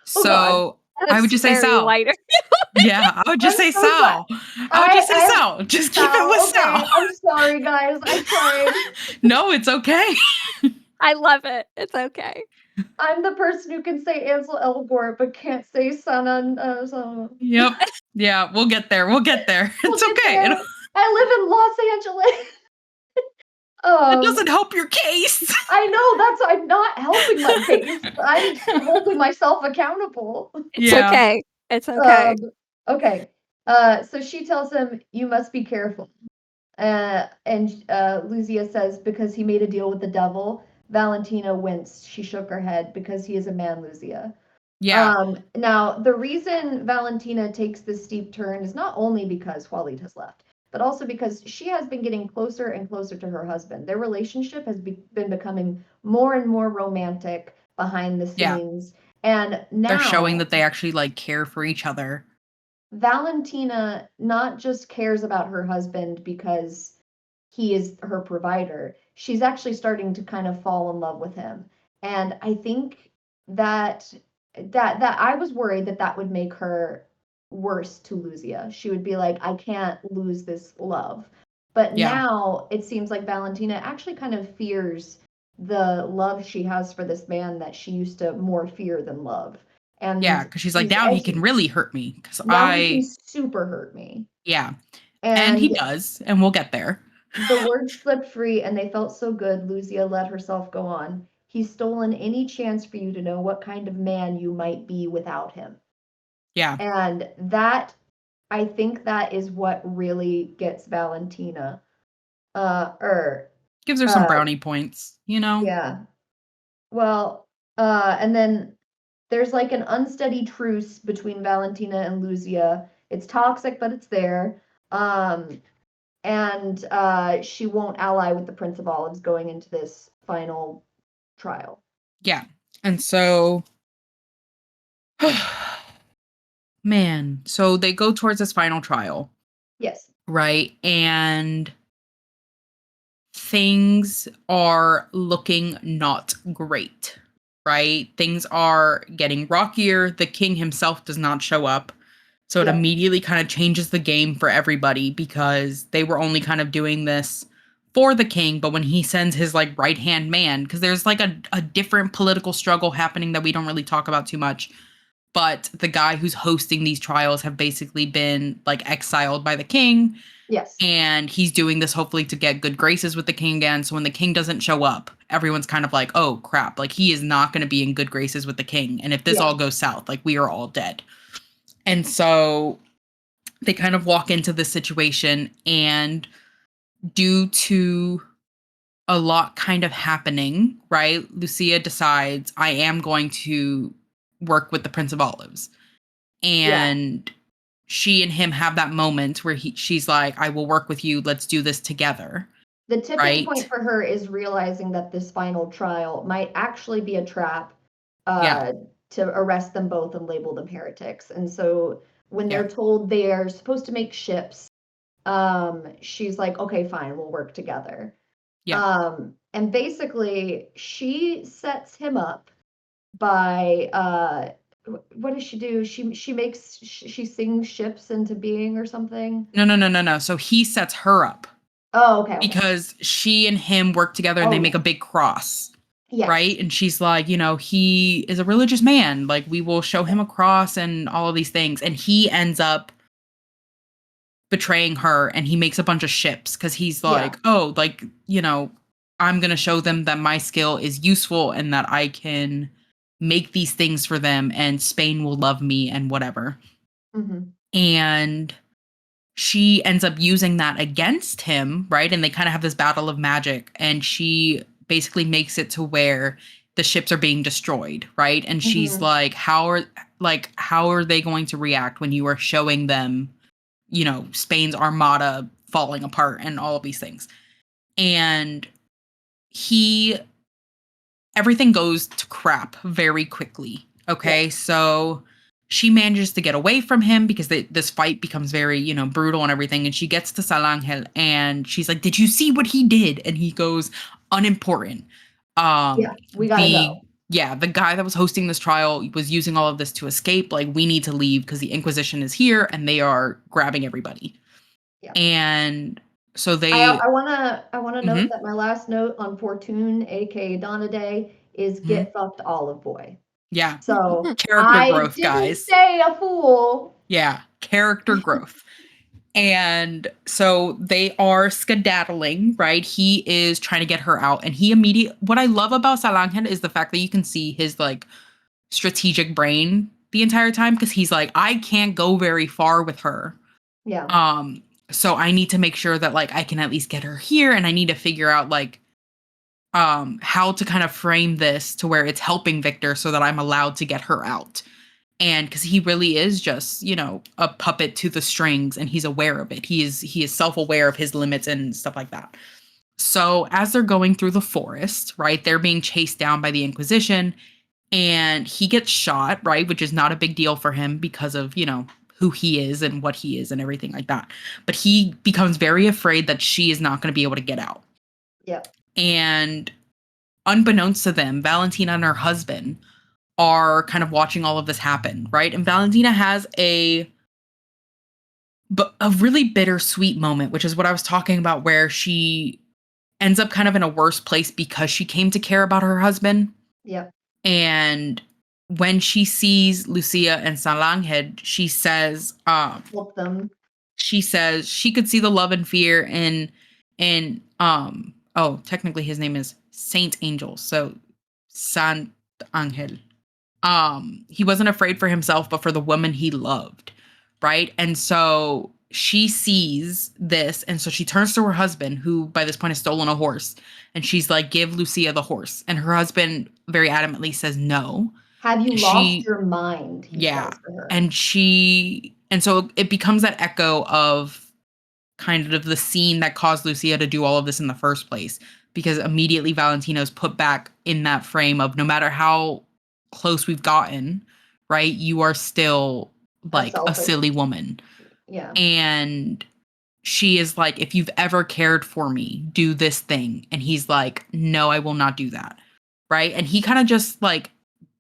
So I That's would just say very Sal. lighter. Yeah, I would just I'm say so sorry. Sal. I would just say I Sal. Just keep it with okay. Sal. I'm sorry, guys. I tried. No, it's okay. I love it. It's okay. I'm the person who can say Ansel Elgort but can't say Yep. Yeah, we'll get there. We'll get there. We'll It's get okay. there. I live in Los Angeles. It doesn't help your case. I know I'm not helping my case. I'm holding myself accountable. It's Yeah. okay. It's okay. Okay. So she tells him, "You must be careful." And Luzia says, "Because he made a deal with the devil." Valentina winced. She shook her head. "Because he is a man, Luzia." Yeah. Now, the reason Valentina takes this steep turn is not only because Walid has left, but also because she has been getting closer and closer to her husband. Their relationship has been becoming more and more romantic behind the Yeah. scenes. And They're showing now that they actually like care for each other. Valentina not just cares about her husband because he is her provider, she's actually starting to kind of fall in love with him. And I think that that I was worried that that would make her worse to Luzia. She would be like, I can't lose this love. But Yeah. now it seems like Valentina actually kind of fears the love she has for this man that she used to more fear than love. Yeah, And because she's like, now he can really hurt me. Because now he can super hurt me. yeah. And he And does, and we'll get there. the words slipped free and they felt so good, Luzia let herself go on. He's stolen any chance for you to know what kind of man you might be without him. Yeah. And that, I think that is what really gets Valentina. Gives her some brownie points, you know? Yeah. Well, and then there's like an unsteady truce between Valentina and Luzia. It's toxic, but it's there. And she won't ally with the Prince of Olives going into this final trial. Yeah. And so, man, so they go towards this final trial, Yes. right? And things are looking not great, right? Things are getting rockier. The king himself does not show up. So it Yep. immediately kind of changes the game for everybody because they were only kind of doing this for the king. But when he sends his like right hand man, because there's like a different political struggle happening that we don't really talk about too much. But the guy who's hosting these trials have basically been like exiled by the king. Yes. And he's doing this hopefully to get good graces with the king again. So when the king doesn't show up, everyone's kind of like, oh crap, like he is not going to be in good graces with the king. And if this all goes south, like we are all dead. And so they kind of walk into this situation, and due to a lot kind of happening, right? Lucia decides, I am going to work with the Prince of Olives. And she and him have that moment where she's like, I will work with you. Let's do this together. The tipping Right? point for her is realizing that this final trial might actually be a trap to arrest them both and label them heretics. And so when they're told they are supposed to make ships, she's like, okay, fine, we'll work together. And basically she sets him up by what does she do? She sings ships into being or something. No. So he sets her up. Oh, okay. Because she and him work together and they make a big cross. Yes. Right? And she's like, you know, he is a religious man. Like, we will show him a cross and all of these things. And he ends up betraying her, and he makes a bunch of ships because he's like, oh, like, you know, I'm going to show them that my skill is useful and that I can make these things for them and Spain will love me and whatever. Mm-hmm. And she ends up using that against him, right? And they kind of have this battle of magic, and she basically makes it to where the ships are being destroyed, right? And she's like, how are they going to react when you are showing them, you know, Spain's armada falling apart and all of these things? And he everything goes to crap very quickly. Okay, so she manages to get away from him because this fight becomes very, brutal and everything. And she gets to Salangel and she's like, "Did you see what he did?" And he goes, "Unimportant." We gotta go. Yeah, the guy that was hosting this trial was using all of this to escape. Like, we need to leave because the Inquisition is here and they are grabbing everybody. Yeah. And so I they. wanna note that my last note on Fortune, aka Donna Day, is get fucked Olive Boy. Yeah. So Character I growth, didn't guys. say a fool. Yeah, character growth. And so they are skedaddling, right? He is trying to get her out. And what I love about Salangel is the fact that you can see his like strategic brain the entire time, because he's like, I can't go very far with her. Yeah. So I need to make sure that like I can at least get her here, and I need to figure out like how to kind of frame this to where it's helping Victor so that I'm allowed to get her out. And because he really is just, a puppet to the strings, and he's aware of it. He is self-aware of his limits and stuff like that. So as they're going through the forest, right, they're being chased down by the Inquisition, and he gets shot, right, which is not a big deal for him because of, who he is and what he is and everything like that. But he becomes very afraid that she is not going to be able to get out. Yep. And unbeknownst to them, Valentina and her husband are kind of watching all of this happen, right? And Valentina has a really bittersweet moment, which is what I was talking about, where she ends up kind of in a worse place because she came to care about her husband. Yep. And when she sees Lucia and Salangel, she says, help them. She says she could see the love and fear in technically his name is Saint Angel, so Sant Angel. He wasn't afraid for himself, but for the woman he loved, right? And so she sees this, and so she turns to her husband, who by this point has stolen a horse, and she's like, "Give Lucia the horse." And her husband very adamantly says no. Have you lost your mind? He says to her. And so it becomes that echo of kind of the scene that caused Lucia to do all of this in the first place, because immediately Valentino's put back in that frame of, no matter how close we've gotten, right, you are still like a silly woman. Yeah. And she is like, if you've ever cared for me, do this thing. And he's like, no, I will not do that. Right. And he kind of just like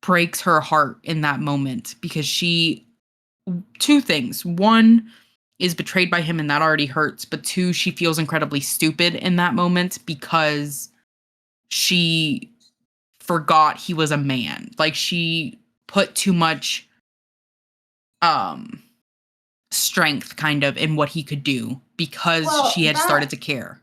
breaks her heart in that moment, because two things. One, is betrayed by him, and that already hurts. But two, she feels incredibly stupid in that moment because she forgot he was a man. Like, she put too much strength kind of in what he could do because she had started to care.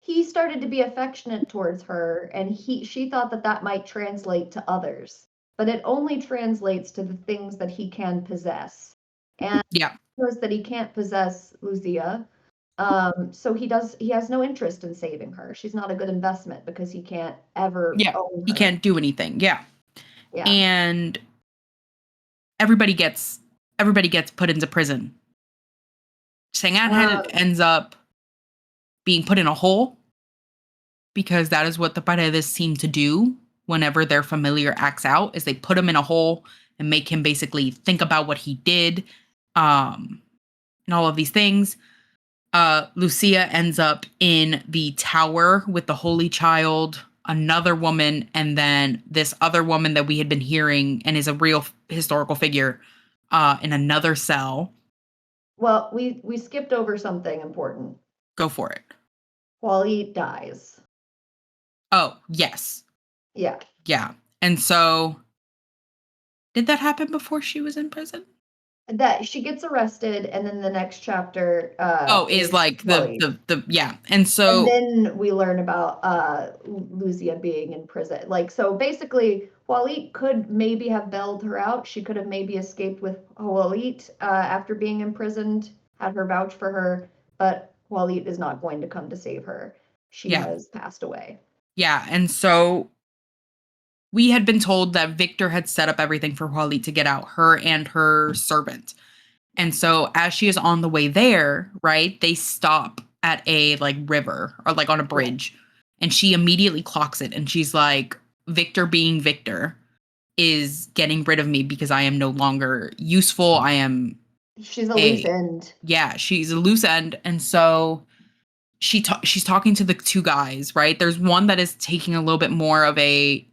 He started to be affectionate towards her, and she thought that might translate to others, but it only translates to the things that he can possess. And knows that he can't possess Lucia. So he has no interest in saving her. She's not a good investment because he can't ever own her. He can't do anything. Yeah. And everybody gets put into prison. Salangel ends up being put in a hole, because that is what the Paredes seem to do whenever their familiar acts out, is they put him in a hole and make him basically think about what he did, and all of these things. Lucia ends up in the tower with the Holy Child, another woman, and then this other woman that we had been hearing and is a real historical figure in another cell. Well, we skipped over something important. Go for it. Waleed dies. Oh, yes. Yeah. Yeah. And so, did that happen before she was in prison? That she gets arrested, and then the next chapter is like the yeah. And so, and then we learn about Lucia being in prison. Like, so basically Waleed could maybe have bailed her out. She could have maybe escaped with Waleed after being imprisoned, had her vouch for her, but Waleed is not going to come to save her. She has passed away. Yeah, and so we had been told that Victor had set up everything for Waleed to get out, her and her servant. And so as she is on the way there, right, they stop at a like river or like on a bridge, and she immediately clocks it, and she's like, Victor being Victor is getting rid of me because I am no longer useful. I am She's a loose end. Yeah, she's a loose end. And so she's talking to the two guys, right? There's one that is taking a little bit more of a,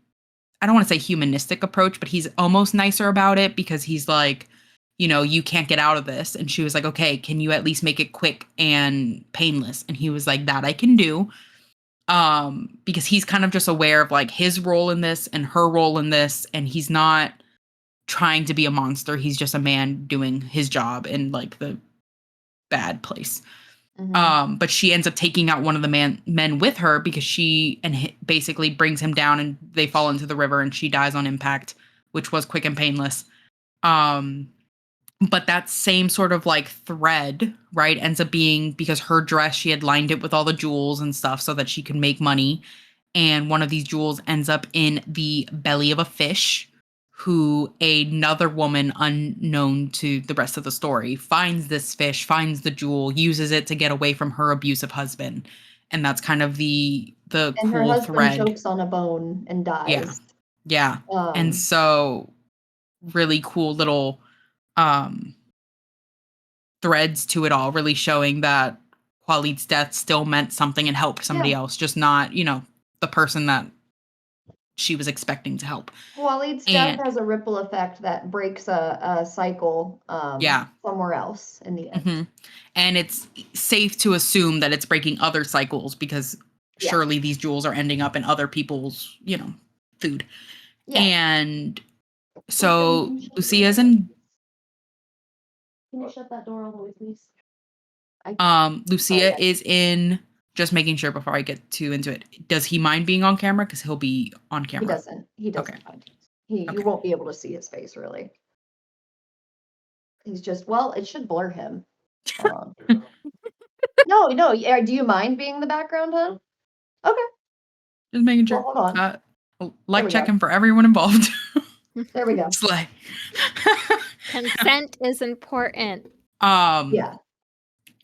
I don't want to say humanistic approach, but he's almost nicer about it because he's like, you can't get out of this. And she was like, okay, can you at least make it quick and painless? And he was like, that I can do. Because he's kind of just aware of like his role in this and her role in this. And he's not trying to be a monster. He's just a man doing his job in like the bad place. But she ends up taking out one of the men with her because she basically brings him down and they fall into the river and she dies on impact, which was quick and painless. But that same sort of like thread, right, ends up being because her dress, she had lined it with all the jewels and stuff so that she could make money. And one of these jewels ends up in the belly of a fish who another woman unknown to the rest of the story finds this fish, finds the jewel, uses it to get away from her abusive husband. And that's kind of the And cool her husband thread. chokes on a bone and dies. Yeah. And so really cool little threads to it all, really showing that Khalid's death still meant something and helped somebody else, just not, the person that she was expecting to help. Khalid's death has a ripple effect that breaks a cycle somewhere else in the end. Mm-hmm. And it's safe to assume that it's breaking other cycles because surely these jewels are ending up in other people's, food. Yeah. And so Lucia's in. Can you shut that door all the way, please? Lucia is in, just making sure before I get too into it. Does he mind being on camera? Because he'll be on camera. He doesn't mind. You won't be able to see his face, really. He's just, it should blur him. No. Do you mind being the background, huh? Okay. Just making sure. Well, hold on. Checking for everyone involved. There we go. Slay. Consent is important. Yeah.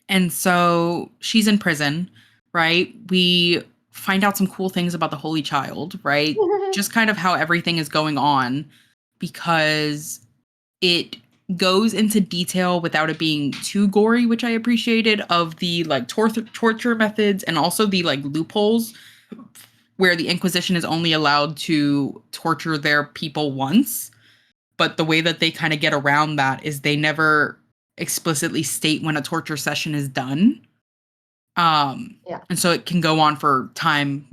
And so she's in prison, right? We find out some cool things about the Holy Child, right? Just kind of how everything is going on, because it goes into detail without it being too gory, which I appreciated, of the like torture methods and also the like loopholes where the Inquisition is only allowed to torture their people once. But the way that they kind of get around that is they never explicitly state when a torture session is done. And so it can go on for time,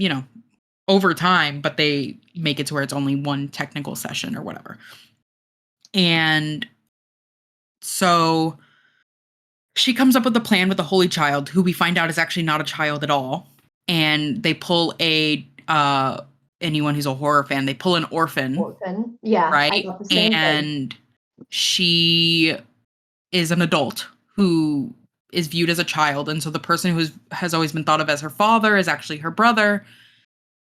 over time, but they make it to where it's only one technical session or whatever. And so she comes up with a plan with the Holy Child, who we find out is actually not a child at all. And they pull anyone who's a horror fan, they pull an orphan. Yeah. Right. I got the same and thing. She is an adult who is viewed as a child. And so the person who has always been thought of as her father is actually her brother.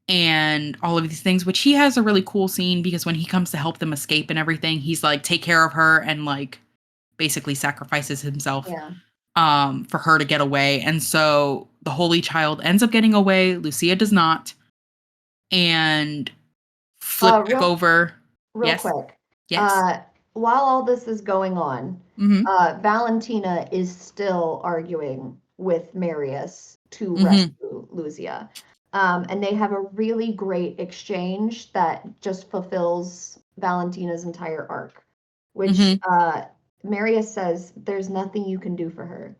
And all of these things, which he has a really cool scene because when he comes to help them escape and everything, he's like, take care of her and like basically sacrifices himself for her to get away. And so the Holy Child ends up getting away. Lucia does not. And flip back over. Real quick. Yes. While all this is going on, Valentina is still arguing with Marius to rescue Lucia. And they have a really great exchange that just fulfills Valentina's entire arc, which Marius says, there's nothing you can do for her.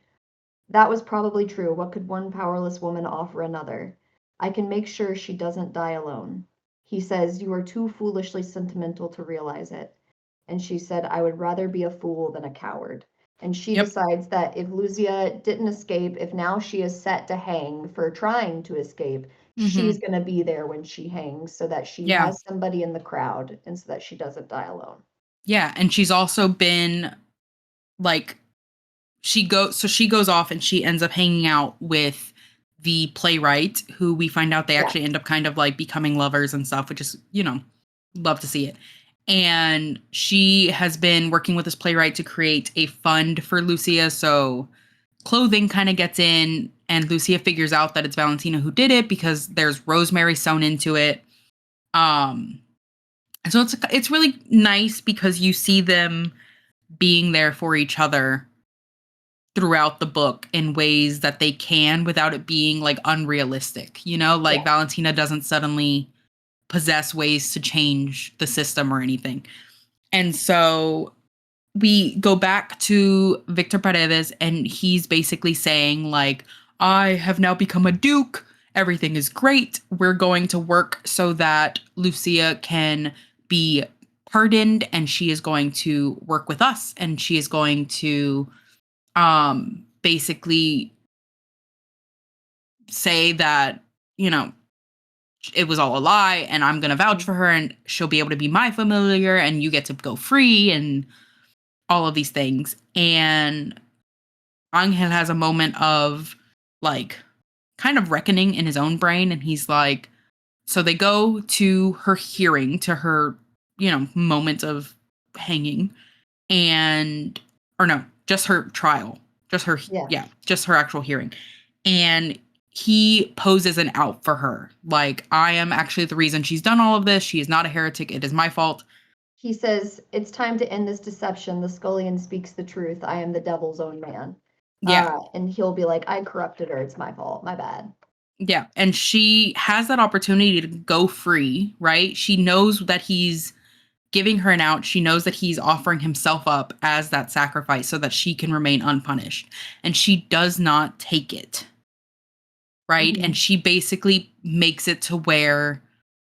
That was probably true. What could one powerless woman offer another? I can make sure she doesn't die alone. He says, you are too foolishly sentimental to realize it. And she said, I would rather be a fool than a coward. And she decides that if Lucia didn't escape, if now she is set to hang for trying to escape, she's going to be there when she hangs so that she has somebody in the crowd and so that she doesn't die alone. Yeah. And she's also been like, she goes off and she ends up hanging out with the playwright, who we find out they actually end up kind of like becoming lovers and stuff, which is, love to see it. And she has been working with this playwright to create a fund for Lucia. So clothing kind of gets in, and Lucia figures out that it's Valentina who did it because there's rosemary sewn into it. Um, and so it's really nice because you see them being there for each other throughout the book in ways that they can without it being like unrealistic. Like Yeah. Valentina doesn't suddenly possess ways to change the system or anything. And so we go back to Victor Paredes, and he's basically saying, like, I have now become a duke. Everything is great. We're going to work so that Lucia can be pardoned, and she is going to work with us, and she is going to basically say that, it was all a lie, and I'm going to vouch for her, and she'll be able to be my familiar, and you get to go free, and all of these things. And Angel has a moment of like kind of reckoning in his own brain. And he's like, so they go to her hearing, to her, moment of hanging, and, or no, just her trial, just her, just her actual hearing. And he poses an out for her. Like, I am actually the reason she's done all of this. She is not a heretic. It is my fault. He says, it's time to end this deception. The scullion speaks the truth. I am the devil's own man. Yeah. And he'll be like, I corrupted her. It's my fault. My bad. Yeah. And she has that opportunity to go free, right? She knows that he's giving her an out. She knows that he's offering himself up as that sacrifice so that she can remain unpunished. And she does not take it, right? Mhm. And she basically makes it to where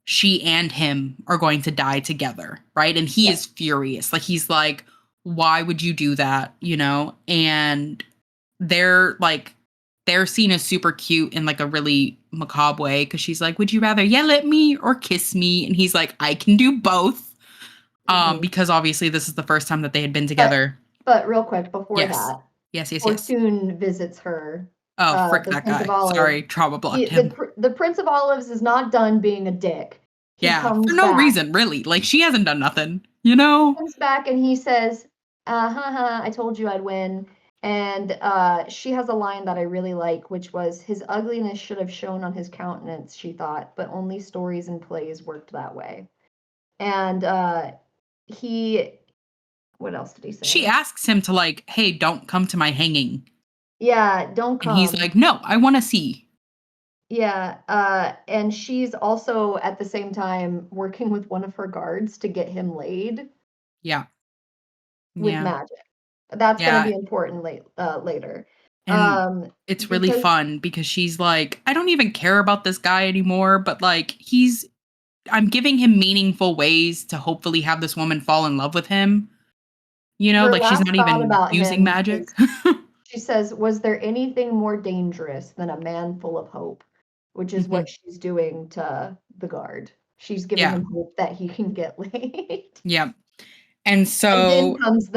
she and him are going to die together, right? And he is furious. Like, he's like, why would you do that? And they're like, their scene is super cute in like a really macabre way, because she's like, would you rather yell at me or kiss me? And he's like, I can do both. Because obviously this is the first time that they had been together. But real quick, before Yes. that, Yes. Fortune visits her. Oh, frick the that Prince guy. of Olives. Sorry, trauma blocked him. The Prince of Olives is not done being a dick. He comes for no back. reason, really. Like, she hasn't done nothing, He comes back and he says, I told you I'd win. And she has a line that I really like, which was, his ugliness should have shown on his countenance, she thought, but only stories and plays worked that way. And what else did he say? She asks him to, like, hey, don't come to my hanging. Yeah, don't come. And he's like, no, I want to see. Yeah, and she's also at the same time working with one of her guards to get him laid. Yeah. With magic. That's going to be important later. And it's really fun because she's like, I don't even care about this guy anymore, but like, I'm giving him meaningful ways to hopefully have this woman fall in love with him. Like, she's not even using magic. She says, was there anything more dangerous than a man full of hope? Which is what she's doing to the guard. She's giving him hope that he can get laid. Yeah. And so. And then comes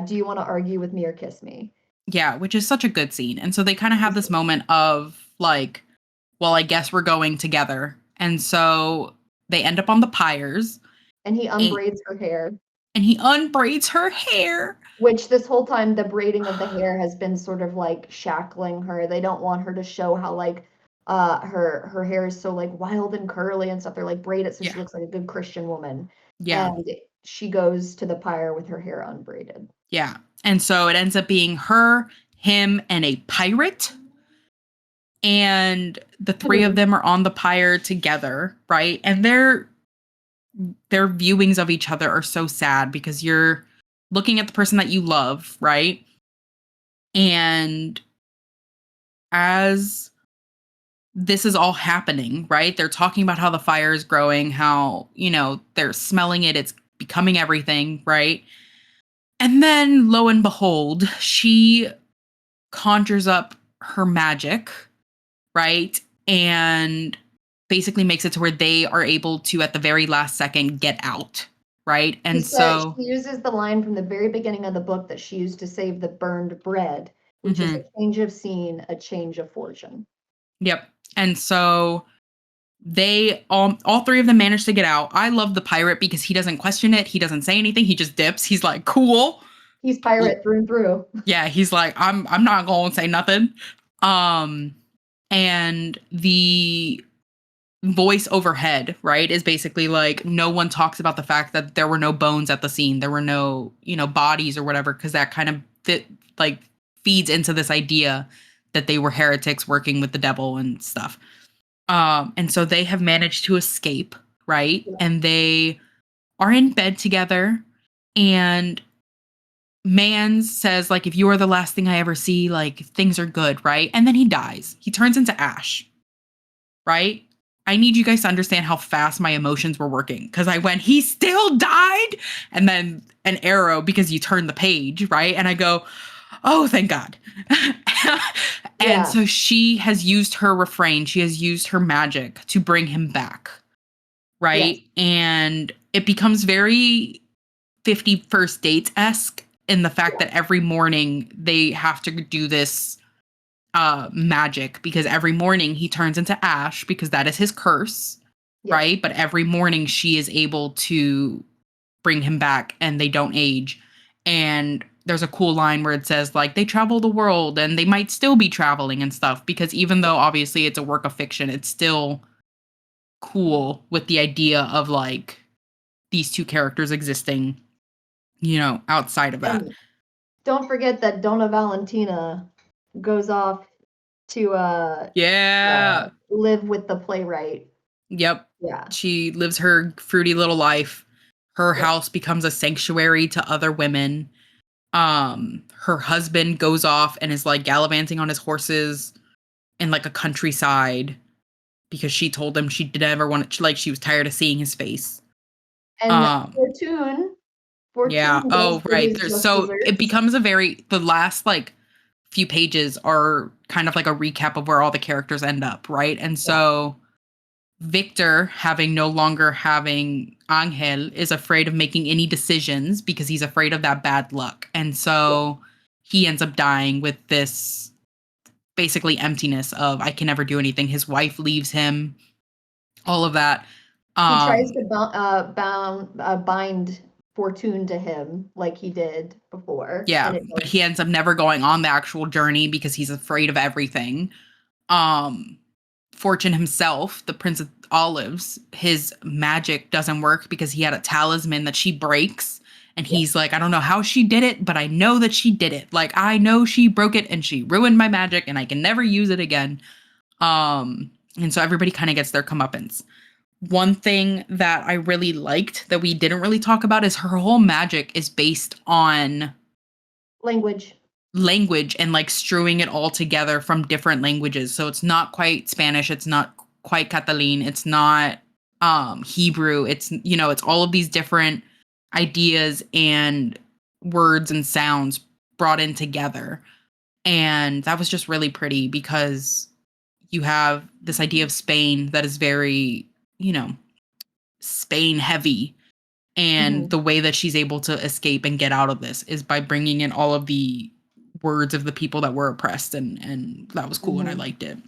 do you want to argue with me or kiss me? Yeah, which is such a good scene. And so they kind of have this moment of like, well, I guess we're going together. And so they end up on the pyres. And he unbraids her hair. Which this whole time, the braiding of the hair has been sort of like shackling her. They don't want her to show how like her hair is so like wild and curly and stuff. They're like, braid it so she looks like a good Christian woman. Yeah. And she goes to the pyre with her hair unbraided. Yeah. And so it ends up being her, him, and a pirate. And the three of them are on the pyre together, right? And their viewings of each other are so sad because you're looking at the person that you love, right? And as this is all happening, right? They're talking about how the fire is growing, how, they're smelling it, it's becoming everything, right? And then, lo and behold, she conjures up her magic, right? And basically makes it to where they are able to, at the very last second, get out, right? And so she uses the line from the very beginning of the book that she used to save the burned bread, which is a change of scene, a change of fortune. Yep. And so they all three of them managed to get out. I love the pirate because he doesn't question it. He doesn't say anything. He just dips. He's like, cool. He's pirate through and through. Yeah, he's like, I'm not going to say nothing. And the voice overhead, right, is basically like no one talks about the fact that there were no bones at the scene. There were no, bodies or whatever, because that kind of like feeds into this idea that they were heretics working with the devil and stuff. And so they have managed to escape, right? Yeah. And they are in bed together, and Mans says, like, if you are the last thing I ever see, like, things are good, right? And then he dies. He turns into ash, right? I need you guys to understand how fast my emotions were working, because I went, he still died, and then an arrow because you turn the page, right? And I go, oh, thank God. And Yeah. so she has used her refrain, she has used her magic to bring him back, right? Yes. And it becomes very 50 First Dates-esque in the fact that every morning they have to do this magic, because every morning he turns into ash because that is his curse, Yes. right? But every morning she is able to bring him back and they don't age. And there's a cool line where it says, like, they travel the world and they might still be traveling and stuff, because even though obviously it's a work of fiction, it's still cool with the idea of like these two characters existing, outside of that. And don't forget that Donna Valentina goes off to Yeah. live with the playwright. Yep. Yeah. She lives her fruity little life. Her Yeah. house becomes a sanctuary to other women. Her husband goes off and is like gallivanting on his horses in like a countryside because she told him she did ever want to, like, she was tired of seeing his face. And Um, Fortune yeah. goes Oh, for right. his There's just so it desserts. becomes the last like few pages are kind of like a recap of where all the characters end up, right? And so Victor, no longer having Angel, is afraid of making any decisions because he's afraid of that bad luck. And so he ends up dying with this basically emptiness of, I can never do anything. His wife leaves him, all of that. He tries to bind Fortune to him like he did before. Yeah, And it but he ends up never going on the actual journey because he's afraid of everything. Fortune himself, the Prince of Olives, his magic doesn't work because he had a talisman that she breaks. And he's like, I don't know how she did it, but I know that she did it. Like, I know she broke it and she ruined my magic and I can never use it again. And so everybody kind of gets their comeuppance. One thing that I really liked that we didn't really talk about is her whole magic is based on language and like strewing it all together from different languages. So it's not quite Spanish, it's not quite Catalan, it's not Hebrew, it's all of these different ideas and words and sounds brought in together. And that was just really pretty because you have this idea of Spain that is very, Spain heavy, and the way that she's able to escape and get out of this is by bringing in all of the words of the people that were oppressed, and that was cool and I liked it.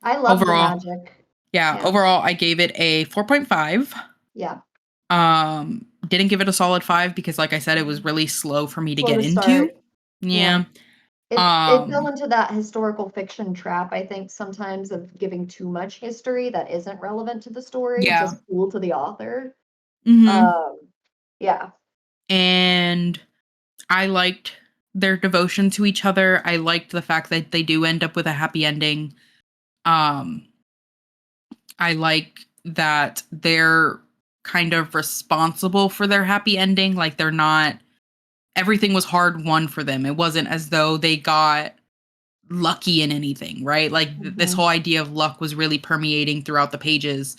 I love the Overall, magic. overall I gave it a 4.5. Yeah. Didn't give it a solid 5 because like I said, it was really slow for me to Slow get to into. start. Yeah. It fell into that historical fiction trap, I think, sometimes, of giving too much history that isn't relevant to the story, Yeah. just cool to the author. Mhm. Yeah. And I liked their devotion to each other. I liked the fact that they do end up with a happy ending. I like that they're kind of responsible for their happy ending. Like, they're not, everything was hard won for them. It wasn't as though they got lucky in anything, right? Like, this whole idea of luck was really permeating throughout the pages,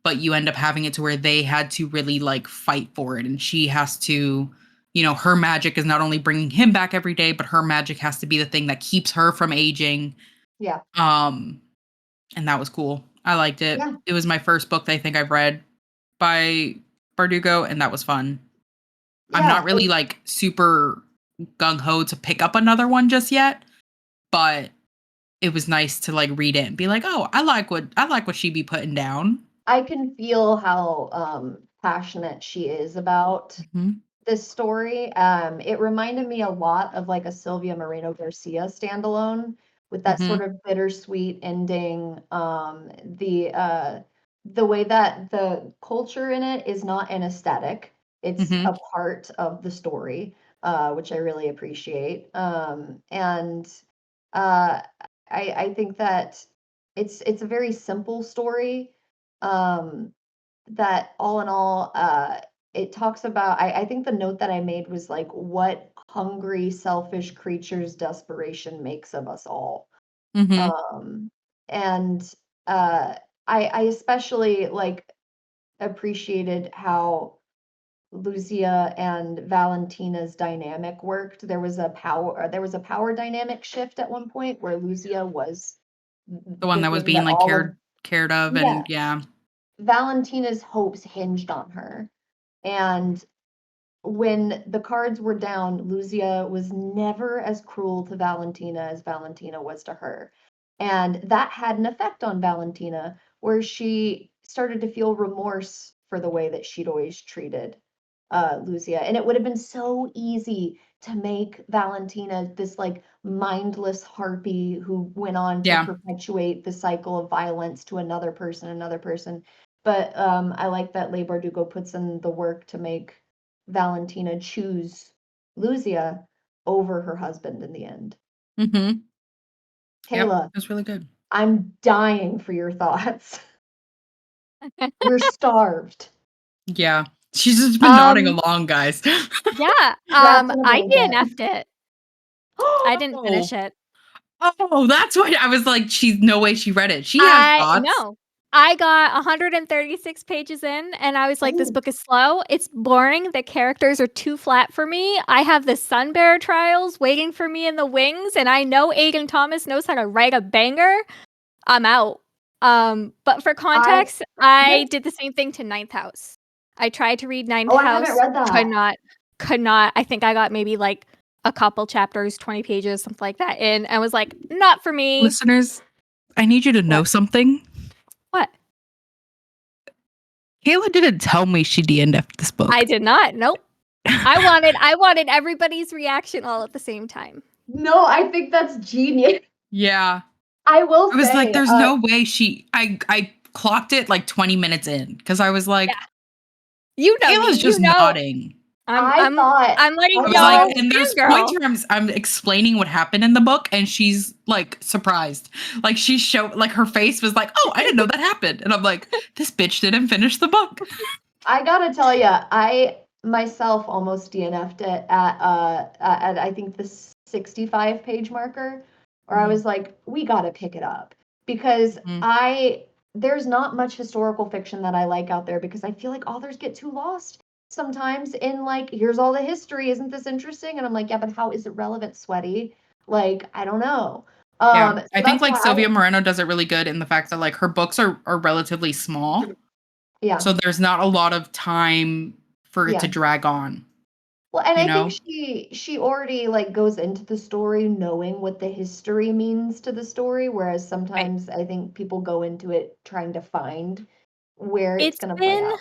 but you end up having it to where they had to really like fight for it. And she has to, her magic is not only bringing him back every day, but her magic has to be the thing that keeps her from aging. Yeah. And that was cool. I liked it. Yeah. It was my first book that I think I've read by Bardugo, and that was fun. I'm not really like super gung ho to pick up another one just yet, but it was nice to like read it and be like, oh, I like what she be putting down. I can feel how passionate she is about this story. It reminded me a lot of like a Sylvia Moreno Garcia standalone with that sort of bittersweet ending. The the way that the culture in it is not an aesthetic. It's Mhm. a part of the story, which I really appreciate. And I think that it's a very simple story. That all in all, it talks about. I think the note that I made was like what hungry, selfish creatures desperation makes of us all. Mhm. Um, and uh, I especially like appreciated how Lucia and Valentina's dynamic worked. There was a power dynamic shift at one point where Lucia was The one the that was thing being that like all of cared of, yeah, and yeah. Valentina's hopes hinged on her. And when the cards were down, Lucia was never as cruel to Valentina as Valentina was to her. And that had an effect on Valentina, where she started to feel remorse for the way that she'd always treated Lucia. And it would have been so easy to make Valentina this like mindless harpy who went on to Yeah. perpetuate the cycle of violence to another person, another person. But I like that Leigh Bardugo puts in the work to make Valentina choose Lucia over her husband in the end. Mhm. Yep. Kayla, That's really good. I'm dying for your thoughts. We're starved. Yeah. She's just been nodding Um, along, guys. yeah. Wrapped in a I blanket. DNF'd it. I didn't finish it. Oh, that's why I was like, she's no way she read it. She has thoughts. No. I got 136 pages in and I was like, this Oh. book is slow. It's boring. The characters are too flat for me. I have the Sun Bear trials waiting for me in the wings, and I know Aiden Thomas knows how to write a banger. I'm out. But for context, I did the same thing to Ninth House. I tried to read Ninth I haven't House. read that. Could not. I think I got maybe like a couple chapters, 20 pages, something like that in, and was like, not for me. Listeners, I need you to know What? something. What? Kayla didn't tell me she DNF'd this book. I did not. Nope. I wanted everybody's reaction all at the same time. No, I think that's genius. Yeah. I will say. I was like, there's no way I clocked it like 20 minutes in because I was like, You know Kayla's me. just nodding. I'm letting I was y'all like, and there's fangirl. points where I'm explaining what happened in the book, and she's like surprised. Like like her face was like, oh, I didn't know that happened. And I'm like, this bitch didn't finish the book. I gotta tell you, I myself almost DNF'd it at I think the 65 page marker, or I was like, we gotta pick it up because there's not much historical fiction that I like out there because I feel like authors get too lost sometimes in like, here's all the history, isn't this interesting? And I'm like, yeah, but how is it relevant, sweaty? Like, I don't know. Yeah, So I think that's like why Sylvia Moreno does it really good in the fact that like her books are relatively small. Yeah. So there's not a lot of time for it to drag on. Well, and You I know? think she already like goes into the story knowing what the history means to the story, whereas sometimes I think people go into it trying to find where it's going to play been out.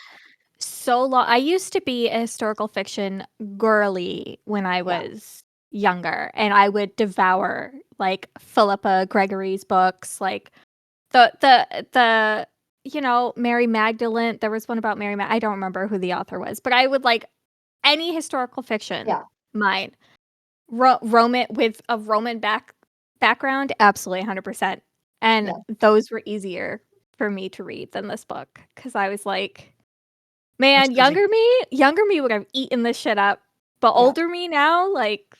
so long. I used to be a historical fiction girly when I was younger, and I would devour like Philippa Gregory's books, like the Mary Magdalene. There was one about Mary I don't remember who the author was, but I would like any historical fiction. Yeah. Mine. Roman with a Roman background, absolutely 100%. And those were easier for me to read than this book because I was like, man, younger me would have eaten this shit up, but older me now, like,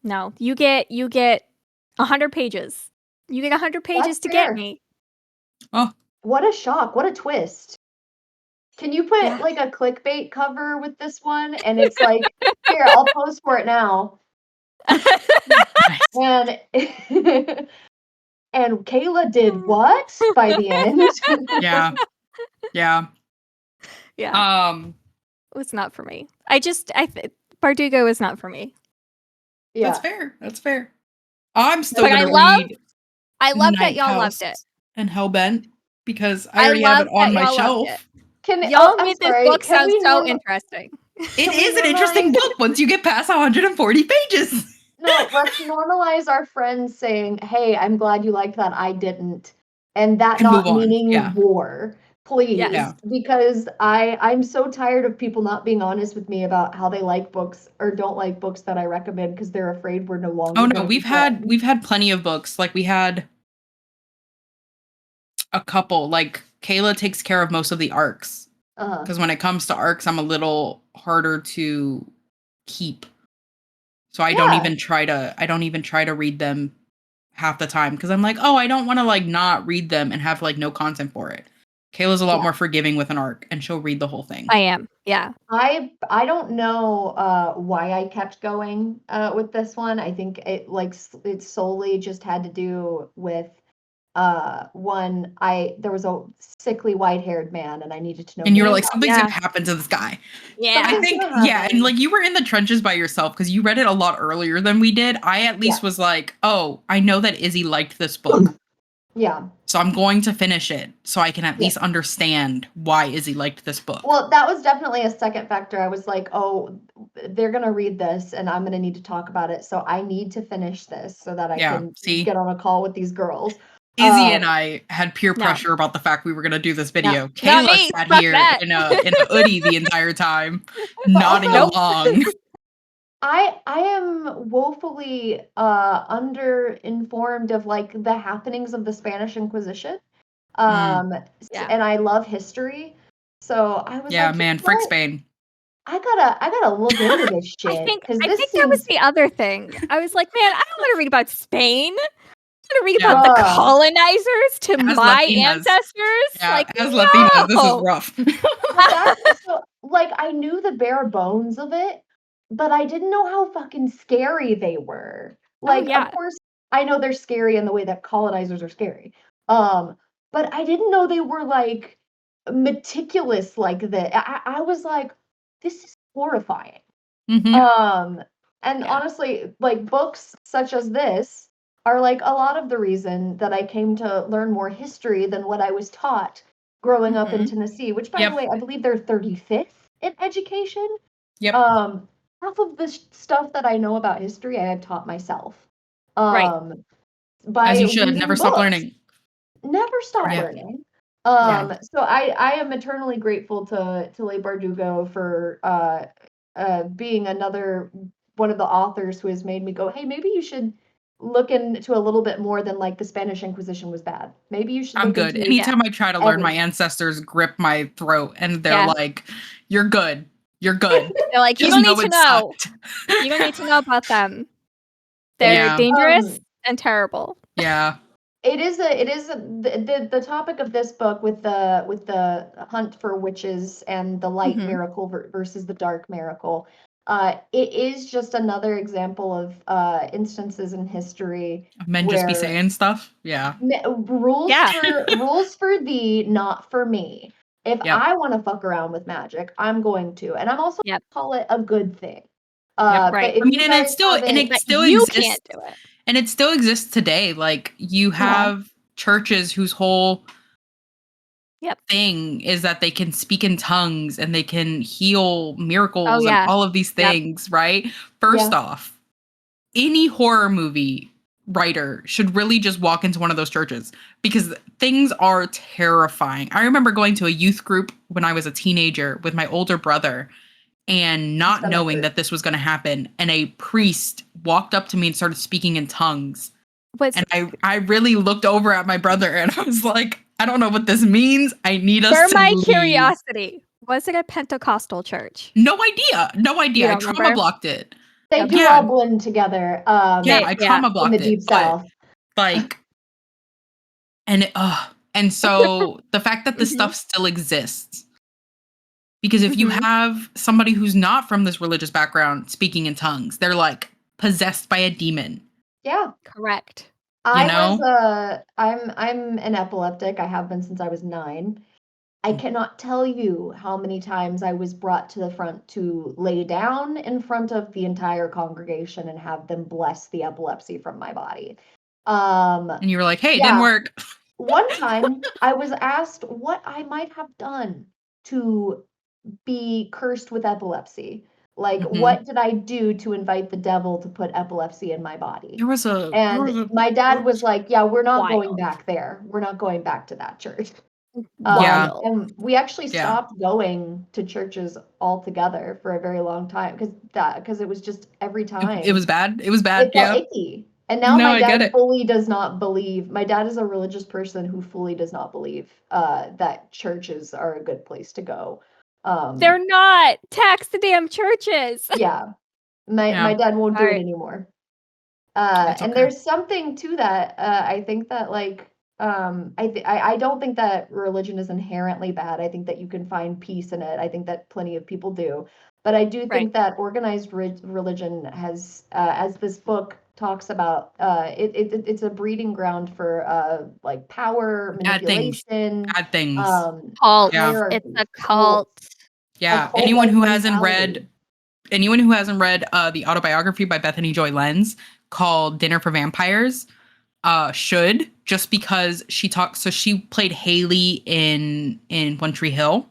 no, you get 100 pages. You get 100 pages to get me. Oh, what a shock! What a twist! Can you put like a clickbait cover with this one? And it's like, here, I'll post for it now. And and Kayla did what by the end? Yeah. Yeah. It was not for me. Bardugo is not for me. Yeah. That's fair. I'm still gonna read. I love that Ninth y'all House loved it. And Hellbent because I already have it on my shelf. Y'all made this book sound so interesting. It is an interesting book once you get past 140 pages. No, let's normalize our friends saying, hey, I'm glad you liked that. I didn't. and that And move not on. meaning Yeah. war, please, Yeah. because I'm so tired of people not being honest with me about how they like books or don't like books that I recommend because they're afraid we're no longer Oh no, gonna be friends. we've had plenty of books. Like we had a couple. Like Kayla takes care of most of the arcs. Uh-huh. Because when it comes to arcs, I'm a little harder to keep. So I don't Yeah. even try to read them half the time because I'm like, oh, I don't want to like not read them and have like no content for it. Kayla's a lot more forgiving with an arc and she'll read the whole thing. I am. Yeah. I don't know why I kept going with this one. I think it solely just had to do with one, there was a sickly white-haired man and I needed to know And you were more like, about something's Yeah. gonna happen to this guy. Yeah. I think, gonna yeah, happen. and like you were in the trenches by yourself because you read it a lot earlier than we did. I at least was like, oh, I know that Izzy liked this book. Yeah. So I'm going to finish it so I can at Yeah. least understand why Izzy liked this book. Well, that was definitely a second factor. I was like, oh, they're gonna read this and I'm gonna need to talk about it. So I need to finish this so that I Yeah, can see? get on a call with these girls. Izzy and I had peer No. pressure about the fact we were gonna do this video. Not Kayla me. sat Fuck here that. in a hoodie the entire time, nodding also- along. I am woefully underinformed of like the happenings of the Spanish Inquisition. Yeah. And I love history. So I was Yeah, like, man, frick Spain. I gotta look into this I shit think because I this think that was seems the other thing. I was like, man, I don't want to read about Spain. I want to read Yeah. about the Bruh. colonizers to As my Latinas. ancestors. Yeah, Like, as Latinas, this is no. rough. so like I knew the bare bones of it, but I didn't know how fucking scary they were. Like, yeah. of course, I know they're scary in the way that colonizers are scary. But I didn't know they were like meticulous like that. I was like, this is horrifying. Mhm. And Yeah. honestly, like books such as this are like a lot of the reason that I came to learn more history than what I was taught growing up in Mhm. Tennessee, which by Yep. the way, I believe they're 35th in education. Yep. Half of the stuff that I know about history, I have taught myself. Right. By As you should. reading Never stop books. learning. Never stop Yeah. learning. Yeah. So I am eternally grateful to Leigh Bardugo for being another one of the authors who has made me go, hey, maybe you should look into a little bit more than like the Spanish Inquisition was bad. Maybe you should I'm look good. into Anytime I try to learn, my everything. ancestors grip my throat and they're Yeah. like, you're good. You're good. They're like, you Just don't need to it know. sucked. You don't need to know about them. They're Yeah. dangerous and terrible. Yeah. It is the topic of this book with the hunt for witches and the light Mhm. miracle versus the dark miracle. It is just another example of instances in history Men just be where saying stuff. Yeah. rules for thee, not for me. If Yep. I want to fuck around with magic, I'm going to, and I'm also Yep. gonna call it a good thing. Yep. Right. But if I mean, you and guys haven't, But still you exists. can't do it. And it still exists today. Like you have churches whose whole Yep. thing is that they can speak in tongues and they can heal miracles Oh, yeah. and all of these things, right? First off, any horror movie writer should really just walk into one of those churches because things are terrifying. I remember going to a youth group when I was a teenager with my older brother and not Stomach knowing hurt. that this was going to happen. And a priest walked up to me and started speaking in tongues. And I really looked over at my brother and I was like, I don't know what this means. I need us For to my leave. curiosity, was it a Pentecostal church? No idea. No idea. I don't trauma remember? blocked it. they do Yeah. all blend together. Yeah, They- I yeah. trauma In blocked the it. deep But south. like, and so the fact that this Mhm. stuff still exists, because if you Mhm. have somebody who's not from this religious background speaking in tongues, they're like possessed by a demon. Yeah. Correct. I'm an epileptic. I have been since I was 9. I cannot tell you how many times I was brought to the front to lay down in front of the entire congregation and have them bless the epilepsy from my body. And you were like, hey, it Yeah. didn't work. One time I was asked what I might have done to be cursed with epilepsy. Like, Mhm. what did I do to invite the devil to put epilepsy in my body? There was a And my dad was like, yeah, we're not going Wild. back there. We're not going back to that church. Yeah. Wild. And we actually Yeah. stopped going to churches altogether for a very long time because it was just every time It was bad. It was bad. it felt Yeah. icky. And now No, my I get dad it. fully does not believe. My dad is a religious person who fully does not believe that churches are a good place to go. They're not. Tax the damn churches. Yeah, my Yeah. dad won't do it Alright. anymore. It's And okay. there's something to that. I think that like I don't think that religion is inherently bad. I think that you can find peace in it. I think that plenty of people do. But I do Right. think that organized religion has, as this book talks about, it's a breeding ground for like power, Bad things. manipulation, Bad things. Cult. Yeah. It's hierarchy, a cult. Yeah. cult-like Anyone who mentality. hasn't read the autobiography by Bethany Joy Lenz called Dinner for Vampires should, just because she played Haley in One Tree Hill.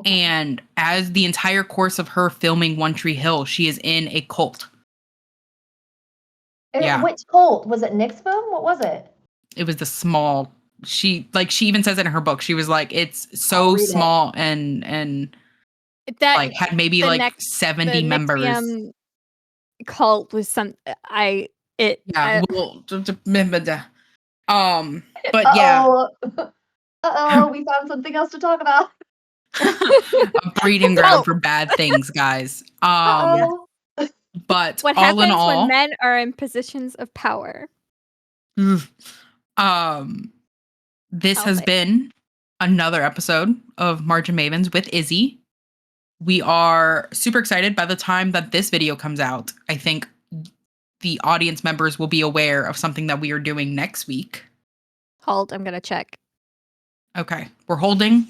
And as the entire course of her filming One Tree Hill, she is in a cult. Yeah. Which cult? Was it Nixville? What was it? It was the small, she even says it in her book. She was like, it's I'll so read it. small and That like had maybe the like 70 the members. Nixium cult was some Yeah. Well, but yeah, Uh-oh, we found something else to talk about. a breeding ground So- for bad things, guys. Uh-oh. But what all in happens all, when men are in positions of power? this I'll has say. been another episode of Margin Mavens with Izzy. We are super excited. By the time that this video comes out, I think the audience members will be aware of something that we are doing next week. Hold, I'm gonna check. Okay. We're holding.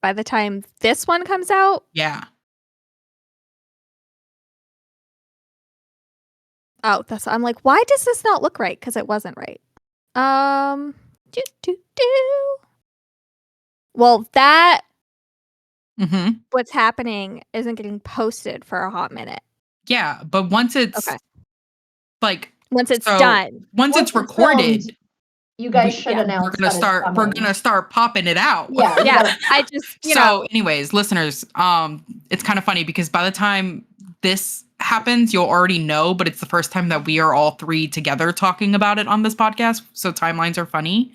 By the time this one comes out, Yeah. I'm like, why does this not look right? Because it wasn't right. Do. Well, that Mm-hmm. what's happening isn't getting posted for a hot minute. Yeah. But once it's Okay. like, Once it's so done. once it's filmed, recorded, you guys we- should yeah, announce we're that it's gonna start popping it out. Yeah, you Yeah, gotta- I just, So anyways, listeners, it's kind of funny because by the time this happens, you'll already know, but it's the first time that we are all three together talking about it on this podcast. So timelines are funny.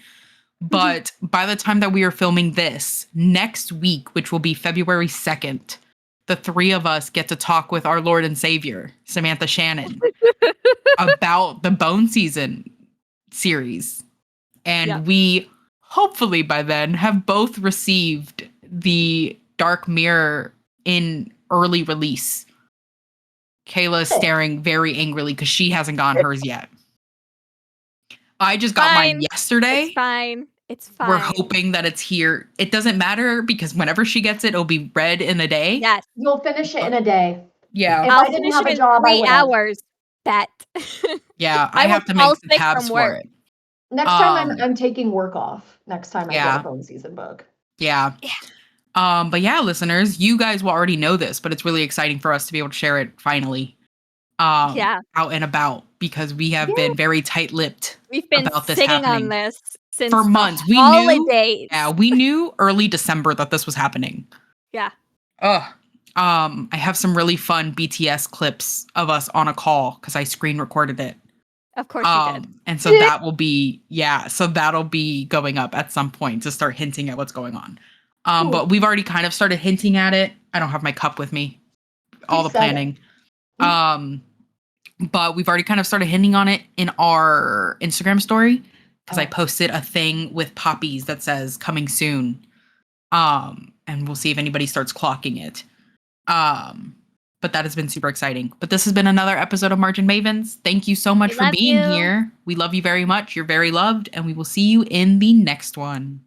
But by the time that we are filming this next week, which will be February 2nd, the three of us get to talk with our Lord and Savior, Samantha Shannon, about the Bone Season series. And Yep. we hopefully by then have both received the Dark Mirror in early release. Kayla is staring very angrily because she hasn't gotten hers yet. I just got mine Fine. yesterday. It's fine. It's fine. We're hoping that it's here. It doesn't matter because whenever she gets it, it'll be read in a day. Yes. You'll finish it in a day. Yeah. If I'll I didn't finish have it a in job, I 3 would have. hours. Bet. Yeah. I I will have to fall make the sick tabs from for work. it. Next time I'm taking work off. Next time I Yeah. get a Bone Season book. Yeah. But yeah, listeners, you guys will already know this, but it's really exciting for us to be able to share it finally. Yeah. Out and about because we have been very tight-lipped We've been about this sitting happening on this since for months. The holidays. We knew early December that this was happening. Yeah. Ugh. I have some really fun BTS clips of us on a call because I screen recorded it. Of course you did. And so that will be, so that'll be going up at some point to start hinting at what's going on. But we've already kind of started hinting at it. I don't have my cup with me. All the planning. But we've already kind of started hinting on it in our Instagram story because I posted a thing with poppies that says coming soon. And we'll see if anybody starts clocking it. But that has been super exciting. But this has been another episode of Margin Mavens. Thank you so much for being here. We love you very much. You're very loved. And we will see you in the next one.